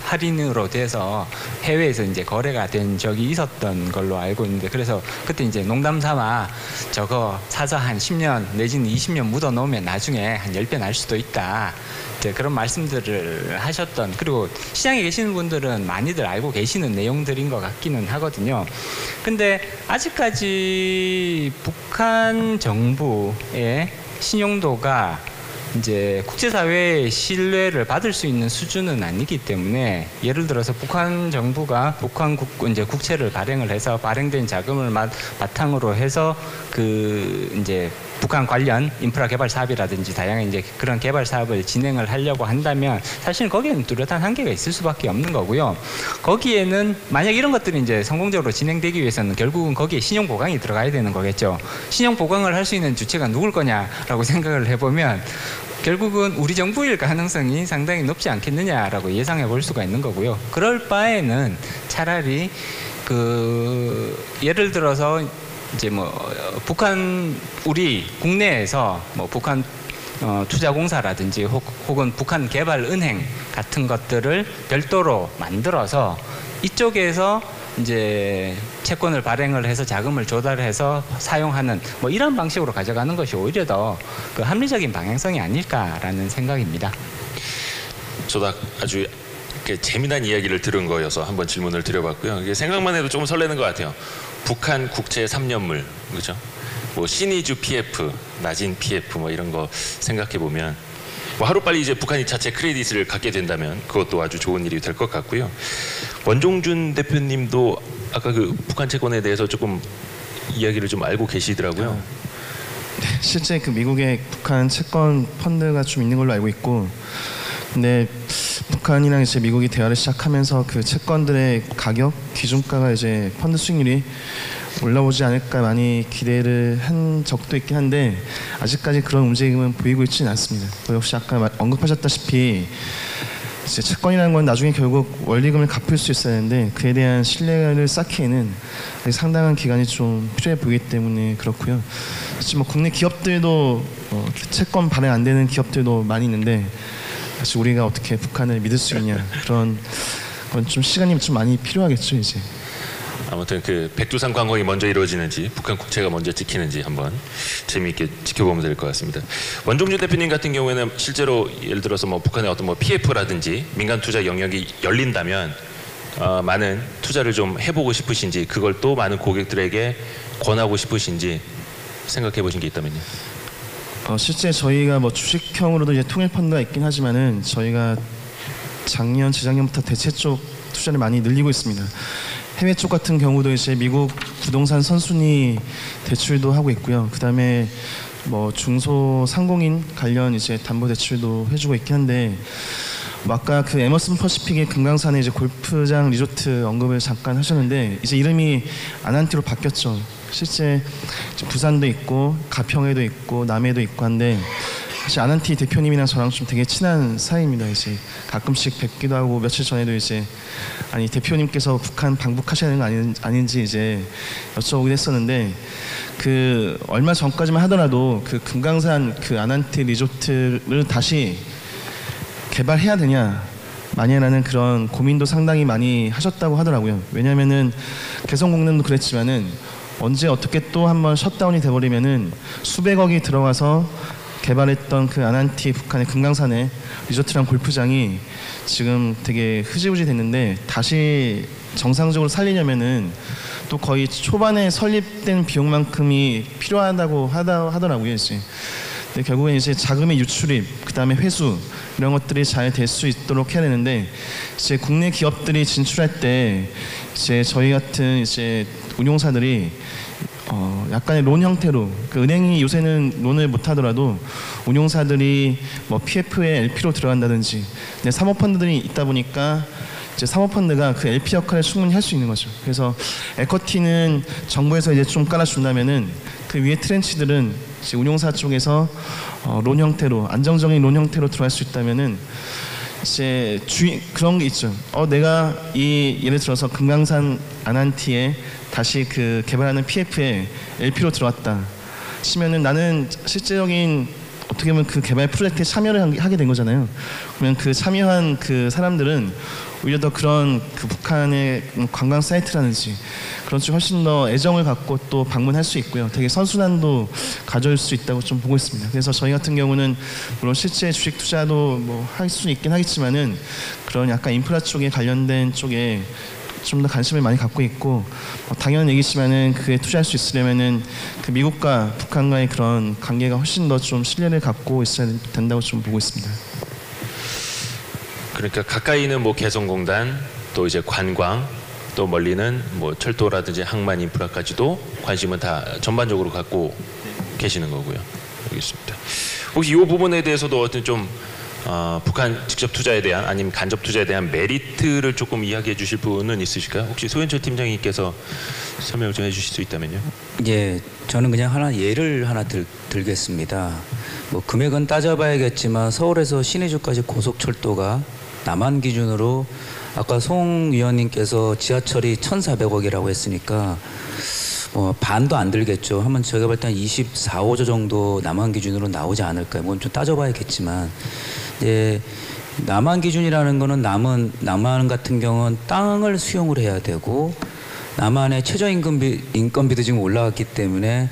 할인으로 돼서 해외에서 이제 거래가 된 적이 있었던 걸로 알고 있는데 그래서 그때 이제 농담 삼아 저거 사서 한 10년 내지는 20년 묻어 놓으면 나중에 한 10배 날 수도 있다. 이제 그런 말씀들을 하셨던 그리고 시장에 계시는 분들은 많이들 알고 계시는 내용들인 것 같기는 하거든요. 근데 아직까지 북한 정부의 신용도가 이제 국제사회의 신뢰를 받을 수 있는 수준은 아니기 때문에 예를 들어서 북한 정부가 이제 국채를 발행을 해서 발행된 자금을 바탕으로 해서 그 이제 북한 관련 인프라 개발 사업이라든지 다양한 이제 그런 개발 사업을 진행을 하려고 한다면 사실은 거기에는 뚜렷한 한계가 있을 수밖에 없는 거고요. 거기에는 만약 이런 것들이 이제 성공적으로 진행되기 위해서는 결국은 거기에 신용 보강이 들어가야 되는 거겠죠. 신용 보강을 할 수 있는 주체가 누굴 거냐라고 생각을 해보면 결국은 우리 정부일 가능성이 상당히 높지 않겠느냐라고 예상해 볼 수가 있는 거고요. 그럴 바에는 차라리 예를 들어서 이제 뭐 우리 국내에서 뭐 북한 투자공사라든지 혹은 북한 개발은행 같은 것들을 별도로 만들어서 이쪽에서 이제 채권을 발행을 해서 자금을 조달해서 사용하는 뭐 이런 방식으로 가져가는 것이 오히려 더 그 합리적인 방향성이 아닐까라는 생각입니다. 저도 아주 재미난 이야기를 들은 거여서 한번 질문을 드려봤고요. 이게 생각만 해도 조금 설레는 것 같아요. 북한 국채 3년물, 그죠? 뭐 신의주 PF, 나진 PF 뭐 이런 거 생각해 보면 뭐 하루빨리 이제 북한이 자체 크레딧을 갖게 된다면 그것도 아주 좋은 일이 될 것 같고요. 원종준 대표님도 아까 그 북한 채권에 대해서 조금 이야기를 좀 알고 계시더라고요. 네, 실제 그 미국의 북한 채권 펀드가 좀 있는 걸로 알고 있고, 근데 북한이랑 이제 미국이 대화를 시작하면서 그 채권들의 가격, 기준가가 이제 펀드 수익률이 올라오지 않을까 많이 기대를 한 적도 있긴 한데 아직까지 그런 움직임은 보이고 있지는 않습니다. 또 역시 아까 언급하셨다시피 이제 채권이라는 건 나중에 결국 원리금을 갚을 수 있어야 하는데 그에 대한 신뢰를 쌓기에는 상당한 기간이 좀 필요해 보이기 때문에 그렇고요. 사실 뭐 국내 기업들도 채권 발행 안 되는 기업들도 많이 있는데 사실 우리가 어떻게 북한을 믿을 수 있냐 그런 건 좀 시간이 좀 많이 필요하겠죠 이제. 아무튼 그 백두산 관광이 먼저 이루어지는지 북한 국채가 먼저 찍히는지 한번 재미있게 지켜보면 될 것 같습니다. 원종준 대표님 같은 경우에는 실제로 예를 들어서 뭐 북한의 어떤 뭐 PF라든지 민간 투자 영역이 열린다면 많은 투자를 좀 해보고 싶으신지 그걸 또 많은 고객들에게 권하고 싶으신지 생각해 보신 게 있다면요. 실제 저희가 뭐 주식형으로도 이제 통일 펀드가 있긴 하지만은 저희가 작년, 재작년부터 대체 쪽 투자를 많이 늘리고 있습니다. 해외 쪽 같은 경우도 이제 미국 부동산 선순위 대출도 하고 있고요. 그다음에 뭐 중소 상공인 관련 이제 담보 대출도 해주고 있긴 한데, 뭐 아까 그 에머슨 퍼시픽의 금강산에 이제 골프장 리조트 언급을 잠깐 하셨는데, 이제 이름이 아난티로 바뀌었죠. 실제 이제 부산도 있고 가평에도 있고 남해도 있고 한데, 사실 아난티 대표님이랑 저랑 좀 되게 친한 사이입니다. 이제 가끔씩 뵙기도 하고, 며칠 전에도 이제 아니 대표님께서 북한 방북하셔야 되는 거 아닌지 이제 여쭤보긴 했었는데, 그 얼마 전까지만 하더라도 그 금강산 그 아난티 리조트를 다시 개발해야 되냐 마냐라는 그런 고민도 상당히 많이 하셨다고 하더라고요. 왜냐하면은 개성공단도 그랬지만은 언제 어떻게 또 한번 셧다운이 돼버리면은 수백억이 들어가서 개발했던 그 아난티 북한의 금강산의 리조트랑 골프장이 지금 되게 흐지부지 됐는데, 다시 정상적으로 살리려면은 또 거의 초반에 설립된 비용만큼이 필요하다고 하더라고요. 이제. 근데 결국엔 이제 자금의 유출입, 그 다음에 회수 이런 것들이 잘 될 수 있도록 해야 되는데, 이제 국내 기업들이 진출할 때 이제 저희 같은 이제 운용사들이 약간의 론 형태로, 그 은행이 요새는 론을 못 하더라도 운용사들이 뭐 PF에 LP로 들어간다든지, 근데 사모펀드들이 있다 보니까 이제 사모펀드가 그 LP 역할을 충분히 할 수 있는 거죠. 그래서 에쿼티는 정부에서 이제 좀 깔아준다면은 그 위에 트렌치들은 이제 운용사 쪽에서 론 형태로, 안정적인 론 형태로 들어갈 수 있다면은 이제 그런 게 있죠. 내가 예를 들어서 금강산 아난티에 다시 그 개발하는 PF에 LP로 들어왔다 치면은, 나는 실제적인 어떻게 보면 그 개발 프로젝트에 참여를 하게 된 거잖아요. 그러면 그 참여한 그 사람들은 오히려 더 그런 그 북한의 관광 사이트라든지 그런 쪽 훨씬 더 애정을 갖고 또 방문할 수 있고요. 되게 선순환도 가져올 수 있다고 좀 보고 있습니다. 그래서 저희 같은 경우는 물론 실제 주식 투자도 뭐 할 수 있긴 하겠지만은, 그런 약간 인프라 쪽에 관련된 쪽에 좀 더 관심을 많이 갖고 있고, 당연한 얘기지만은 그에 투자할 수 있으려면은 그 미국과 북한과의 그런 관계가 훨씬 더 좀 신뢰를 갖고 있어야 된다고 좀 보고 있습니다. 그러니까 가까이는 뭐 개성공단, 또 이제 관광, 또 멀리는 뭐 철도라든지 항만 인프라까지도 관심은 다 전반적으로 갖고 계시는 거고요. 알겠습니다. 혹시 이 부분에 대해서도 어떤 좀 북한 직접 투자에 대한, 아니면 간접 투자에 대한 메리트를 조금 이야기해 주실 분은 있으실까요? 혹시 소현철 팀장님께서 설명을 좀 해주실 수 있다면요. 예, 저는 그냥 예를 하나 들겠습니다. 뭐 금액은 따져봐야겠지만 서울에서 신의주까지 고속철도가 남한 기준으로 아까 송 위원님께서 지하철이 1,400억이라고 했으니까 뭐 반도 안 들겠죠. 한번 제가 볼 때 한 24~5조 정도 남한 기준으로 나오지 않을까요? 뭐 좀 따져봐야겠지만, 남한 기준이라는 거는 남한 같은 경우는 땅을 수용을 해야 되고, 남한의 인건비도 지금 올라갔기 때문에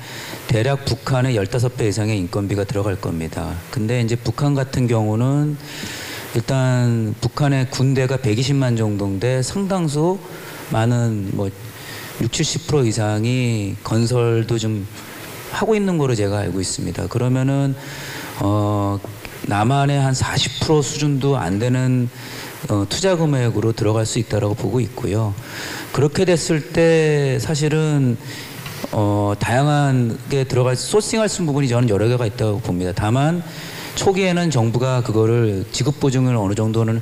대략 북한의 15배 이상의 인건비가 들어갈 겁니다. 근데 이제 북한 같은 경우는 일단 북한의 군대가 120만 정도인데 상당수 많은 뭐 60~70% 이상이 건설도 좀 하고 있는 거로 제가 알고 있습니다. 그러면은 남한의 한 40% 수준도 안 되는 투자 금액으로 들어갈 수 있다라고 보고 있고요. 그렇게 됐을 때 사실은 다양하게 소싱할 수 있는 부분이 저는 여러 개가 있다고 봅니다. 다만 초기에는 정부가 그거를 지급 보증을 어느 정도는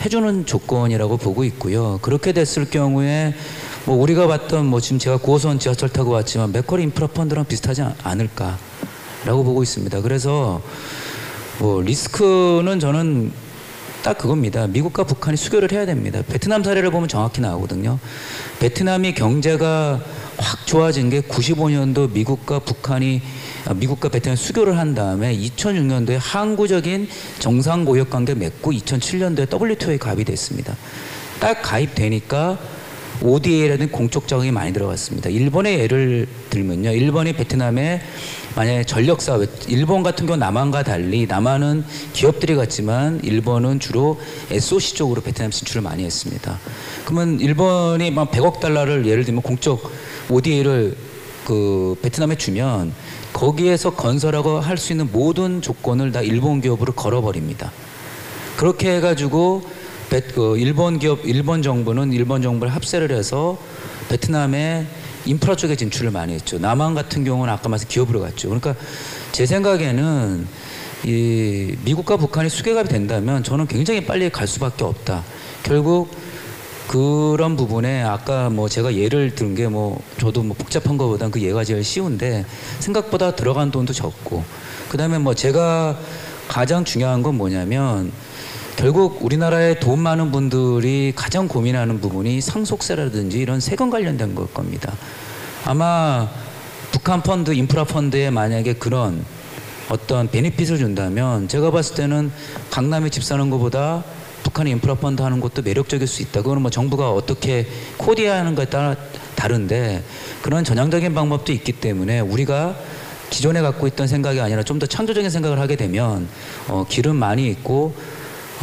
해주는 조건이라고 보고 있고요. 그렇게 됐을 경우에 뭐 우리가 봤던 뭐 지금 제가 9호선 지하철 타고 왔지만 맥쿼리 인프라 펀드랑 비슷하지 않을까라고 보고 있습니다. 그래서 뭐 리스크는 저는 딱 그겁니다. 미국과 북한이 수교를 해야 됩니다. 베트남 사례를 보면 정확히 나오거든요. 베트남이 경제가 확 좋아진 게 95년도 미국과 베트남이 수교를 한 다음에 2006년도에 항구적인 정상고역관계 맺고 2007년도에 WTO에 가입이 됐습니다. 딱 가입되니까 ODA라는 공적 자금이 많이 들어갔습니다. 일본의 예를 들면요. 일본이 베트남에 만약에 전력사업, 일본 같은 경우 남한과 달리 남한은 기업들이 갔지만 일본은 주로 SOC 쪽으로 베트남 진출을 많이 했습니다. 그러면 일본이 막 100억 달러를 예를 들면 공적 ODA를 그 베트남에 주면 거기에서 건설하고 할 수 있는 모든 조건을 다 일본 기업으로 걸어버립니다. 그렇게 해가지고 일본 정부는 일본 정부를 합세를 해서 베트남에 인프라 쪽에 진출을 많이 했죠. 남한 같은 경우는 아까 말씀 기업으로 갔죠. 그러니까 제 생각에는 이 미국과 북한이 수계갑이 된다면 저는 굉장히 빨리 갈 수밖에 없다. 결국 그런 부분에 아까 뭐 제가 예를 든 게 뭐 저도 뭐 복잡한 것보단 그 예가 제일 쉬운데 생각보다 들어간 돈도 적고 그다음에 뭐 제가 가장 중요한 건 뭐냐면 결국 우리나라에 돈 많은 분들이 가장 고민하는 부분이 상속세라든지 이런 세금 관련된 걸 겁니다. 아마 북한 펀드, 인프라 펀드에 만약에 그런 어떤 베네핏을 준다면 제가 봤을 때는 강남에 집 사는 것보다 북한의 인프라 펀드 하는 것도 매력적일 수 있다. 그거는 뭐 정부가 어떻게 코디하는 것에 따라 다른데 그런 전향적인 방법도 있기 때문에 우리가 기존에 갖고 있던 생각이 아니라 좀 더 창조적인 생각을 하게 되면 길은 많이 있고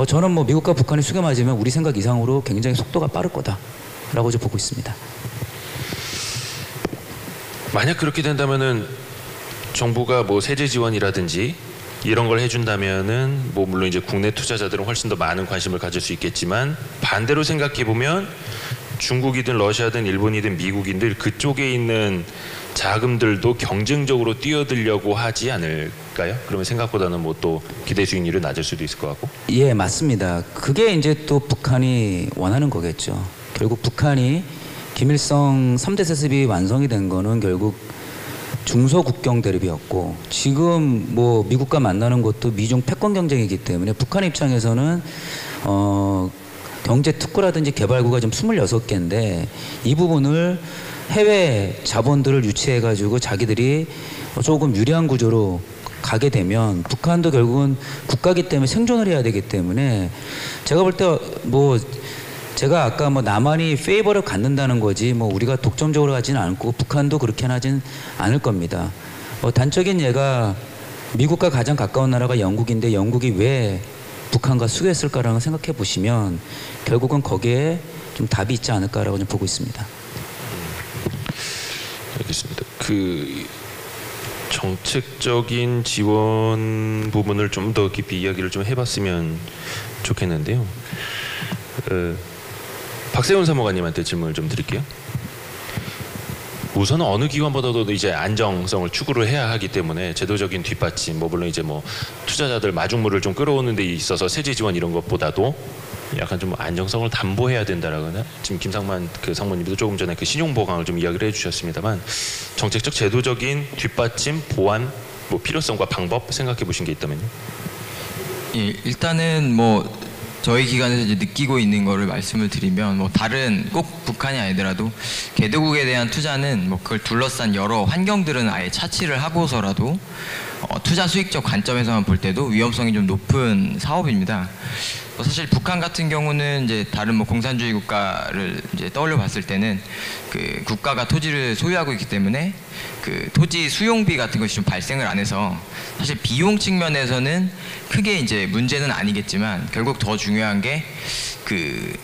저는 뭐 미국과 북한이 수겨 맞으면 우리 생각 이상으로 굉장히 속도가 빠를 거다라고 좀 보고 있습니다. 만약 그렇게 된다면은 정부가 뭐 세제 지원이라든지 이런 걸 해준다면은 뭐 물론 이제 국내 투자자들은 훨씬 더 많은 관심을 가질 수 있겠지만 반대로 생각해 보면 중국이든 러시아든 일본이든 미국인들 그쪽에 있는 자금들도 경쟁적으로 뛰어들려고 하지 않을까요? 그러면 생각보다는 뭐 또 기대 수익률은 낮을 수도 있을 것 같고. 예, 맞습니다. 그게 이제 또 북한이 원하는 거겠죠. 결국 북한이 김일성 3대 세습이 완성이 된 거는 결국 중소국경 대립이었고 지금 뭐 미국과 만나는 것도 미중 패권 경쟁이기 때문에 북한 입장에서는 경제 특구라든지 개발구가 좀 26개인데 이 부분을 해외 자본들을 유치해 가지고 자기들이 조금 유리한 구조로 가게 되면 북한도 결국은 국가기 때문에 생존을 해야 되기 때문에 제가 볼 때 뭐 제가 아까 뭐 남한이 페이버를 갖는다는 거지 뭐 우리가 독점적으로 가지는 않고 북한도 그렇게 하진 않을 겁니다. 단적인 예가 미국과 가장 가까운 나라가 영국인데 영국이 왜 북한과 수교했을까라는 걸 생각해 보시면 결국은 거기에 좀 답이 있지 않을까라고 좀 보고 있습니다. 알겠습니다. 그 정책적인 지원 부분을 좀 더 깊이 이야기를 좀 해봤으면 좋겠는데요. 박세훈 사무관님한테 질문을 좀 드릴게요. 우선은 어느 기관보다도 이제 안정성을 추구를 해야 하기 때문에 제도적인 뒷받침, 뭐 물론 이제 뭐 투자자들 마중물을 좀 끌어오는 데 있어서 세제 지원 이런 것보다도 약간 좀 안정성을 담보해야 된다라거나 지금 김상만 그 상무님도 조금 전에 그 신용 보강을 좀 이야기를 해주셨습니다만 정책적 제도적인 뒷받침, 보완, 뭐 필요성과 방법 생각해 보신 게 있다면요? 예, 일단은 뭐 저희 기관에서 이제 느끼고 있는 거를 말씀을 드리면 뭐 다른 꼭 북한이 아니더라도 개도국에 대한 투자는 뭐 그걸 둘러싼 여러 환경들은 아예 차치를 하고서라도 투자 수익적 관점에서만 볼 때도 위험성이 좀 높은 사업입니다. 사실 북한 같은 경우는 이제 다른 뭐 공산주의 국가를 이제 떠올려 봤을 때는 그 국가가 토지를 소유하고 있기 때문에 그 토지 수용비 같은 것이 좀 발생을 안 해서 사실 비용 측면에서는 크게 이제 문제는 아니겠지만 결국 더 중요한 게 그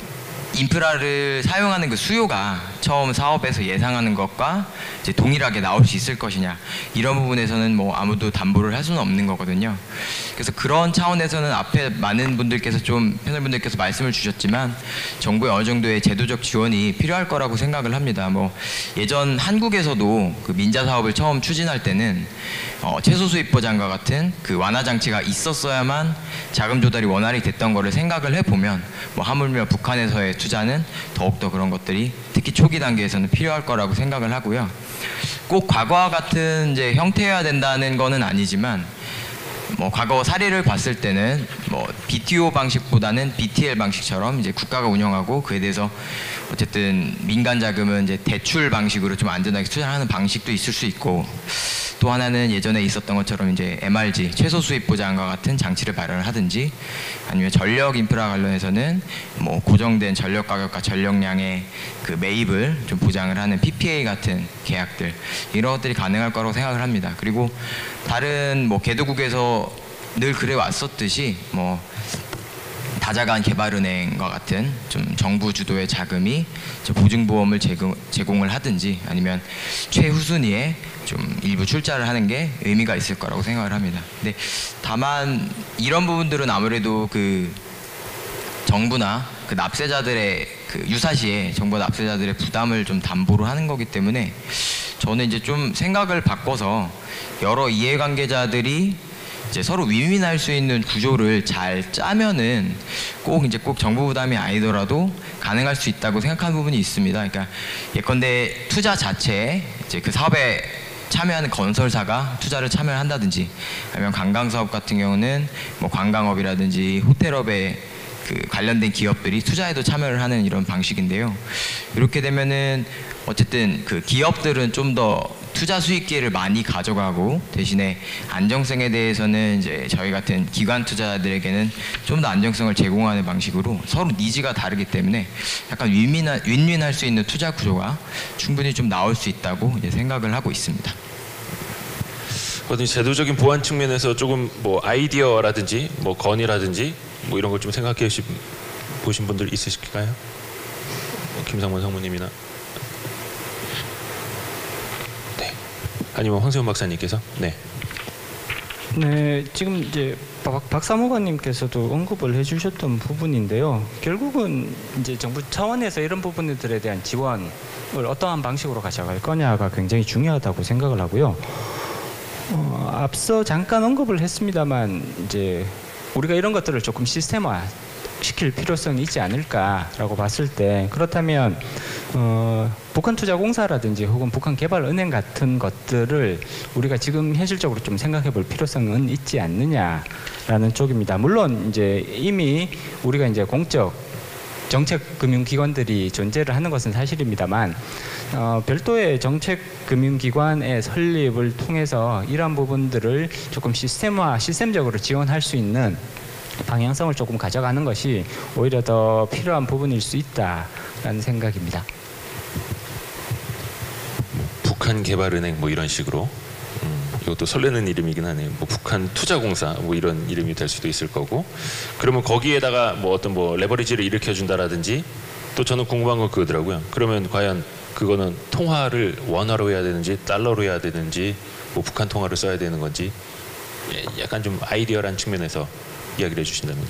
인프라를 사용하는 그 수요가 처음 사업에서 예상하는 것과 이제 동일하게 나올 수 있을 것이냐 이런 부분에서는 뭐 아무도 담보를 할 수는 없는 거거든요. 그래서 그런 차원에서는 앞에 많은 분들께서 좀 패널분들께서 말씀을 주셨지만 정부의 어느 정도의 제도적 지원이 필요할 거라고 생각을 합니다. 뭐 예전 한국에서도 그 민자 사업을 처음 추진할 때는 채소 수입 보장과 같은 그 완화 장치가 있었어야만 자금 조달이 원활히 됐던 거를 생각을 해보면 뭐 하물며 북한에서의 투자는 더욱더 그런 것들이 특히 초기 단계에서는 필요할 거라고 생각을 하고요. 꼭 과거와 같은 이제 형태여야 된다는 거는 아니지만 뭐 과거 사례를 봤을 때는 뭐 BTO 방식보다는 BTL 방식처럼 이제 국가가 운영하고 그에 대해서 어쨌든 민간 자금은 이제 대출 방식으로 좀 안전하게 투자하는 방식도 있을 수 있고 또 하나는 예전에 있었던 것처럼 이제 MRG 최소 수입 보장과 같은 장치를 마련을 하든지 아니면 전력 인프라 관련해서는 뭐 고정된 전력 가격과 전력량의 그 매입을 좀 보장을 하는 PPA 같은 계약들 이런 것들이 가능할 거라고 생각을 합니다. 그리고 다른 뭐 개도국에서 늘 그래 왔었듯이 뭐 다자간 개발은행과 같은 좀 정부 주도의 자금이 보증보험을 제공을 하든지 아니면 최후순위에 좀 일부 출자를 하는 게 의미가 있을 거라고 생각을 합니다. 근데 다만 이런 부분들은 아무래도 그 정부나 그 납세자들의 그 유사시에 정부 납세자들의 부담을 좀 담보로 하는 거기 때문에 저는 이제 좀 생각을 바꿔서 여러 이해관계자들이 이제 서로 윈윈할 수 있는 구조를 잘 짜면은 꼭 정부 부담이 아니더라도 가능할 수 있다고 생각하는 부분이 있습니다. 그러니까 예컨대 투자 자체에 이제 그 사업에 참여하는 건설사가 투자를 참여를 한다든지 아니면 관광 사업 같은 경우는 뭐 관광업이라든지 호텔업에 그 관련된 기업들이 투자에도 참여를 하는 이런 방식인데요. 이렇게 되면은 어쨌든 그 기업들은 좀 더 투자 수익기를 많이 가져가고 대신에 안정성에 대해서는 이제 저희 같은 기관 투자자들에게는 좀 더 안정성을 제공하는 방식으로 서로 니즈가 다르기 때문에 약간 윈윈할 수 있는 투자 구조가 충분히 좀 나올 수 있다고 이제 생각을 하고 있습니다. 어떤 제도적인 보완 측면에서 조금 뭐 아이디어라든지 뭐 건의라든지 뭐 이런 걸 좀 생각해 보신 분들 있으실까요? 김상문 상무님이나 네 아니면 황세훈 박사님께서 네 지금 이제 박사모관님께서도 언급을 해주셨던 부분인데요. 결국은 이제 정부 차원에서 이런 부분들에 대한 지원을 어떠한 방식으로 가져갈 거냐가 굉장히 중요하다고 생각을 하고요. 앞서 잠깐 언급을 했습니다만 이제 우리가 이런 것들을 조금 시스템화 시킬 필요성이 있지 않을까라고 봤을 때 그렇다면 북한투자공사라든지 혹은 북한개발은행 같은 것들을 우리가 지금 현실적으로 좀 생각해 볼 필요성은 있지 않느냐라는 쪽입니다. 물론 이제 이미 우리가 이제 공적 정책금융기관들이 존재를 하는 것은 사실입니다만 별도의 정책금융기관의 설립을 통해서 이러한 부분들을 조금 시스템적으로 지원할 수 있는 방향성을 조금 가져가는 것이 오히려 더 필요한 부분일 수 있다라는 생각입니다. 북한개발은행 뭐 이런 식으로 이것도 설레는 이름이긴 하네요. 뭐 북한투자공사 뭐 이런 이름이 될 수도 있을 거고 그러면 거기에다가 뭐 어떤 뭐 레버리지를 일으켜준다라든지 또 저는 궁금한 건 그거더라고요. 그러면 과연 그거는 통화를 원화로 해야 되는지 달러로 해야 되는지 뭐 북한 통화를 써야 되는 건지 약간 좀 아이디어란 측면에서 이야기를 해주신다면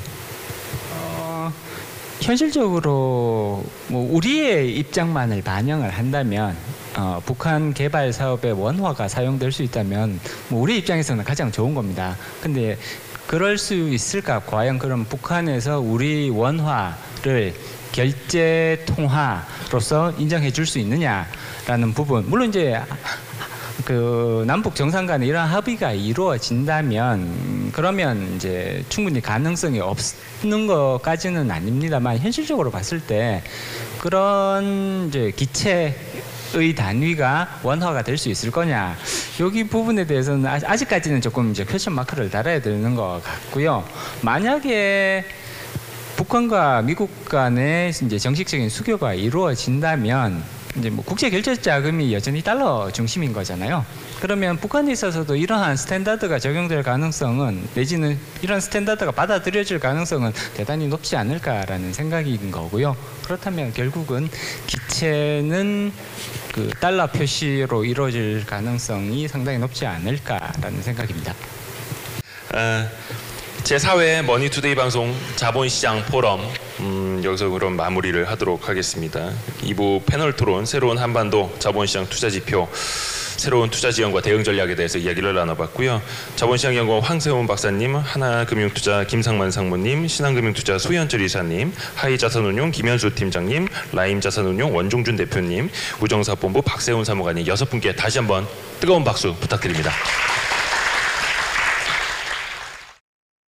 현실적으로 뭐 우리의 입장만을 반영을 한다면 북한 개발 사업의 원화가 사용될 수 있다면 뭐 우리 입장에서는 가장 좋은 겁니다. 근데 그럴 수 있을까? 과연 그럼 북한에서 우리 원화를 결제 통화로서 인정해 줄 수 있느냐라는 부분. 물론 이제 그 남북 정상 간에 이러한 합의가 이루어진다면 그러면 이제 충분히 가능성이 없는 것까지는 아닙니다만 현실적으로 봤을 때 그런 이제 기체의 단위가 원화가 될 수 있을 거냐 여기 부분에 대해서는 아직까지는 조금 이제 퀘스천 마크를 달아야 되는 것 같고요. 만약에 북한과 미국 간의 이제 정식적인 수교가 이루어진다면 이제 뭐 국제 결제 자금이 여전히 달러 중심인 거잖아요. 그러면 북한에 있어서도 이러한 스탠다드가 적용될 가능성은 내지는 이런 스탠다드가 받아들여질 가능성은 대단히 높지 않을까라는 생각인 거고요. 그렇다면 결국은 기체는 그 달러 표시로 이루어질 가능성이 상당히 높지 않을까라는 생각입니다. 제4회 머니투데이 방송 자본시장 포럼 여기서 그럼 마무리를 하도록 하겠습니다. 2부 패널 토론 새로운 한반도 자본시장 투자지표 새로운 투자 지원과 대응 전략에 대해서 이야기를 나눠봤고요. 자본시장연구원 황세훈 박사님, 하나금융투자 김상만 상무님, 신한금융투자 소현철 이사님, 하이자산운용 김현수 팀장님, 라임자산운용 원종준 대표님, 우정사업본부 박세훈 사무관님 6분께 다시 한번 뜨거운 박수 부탁드립니다.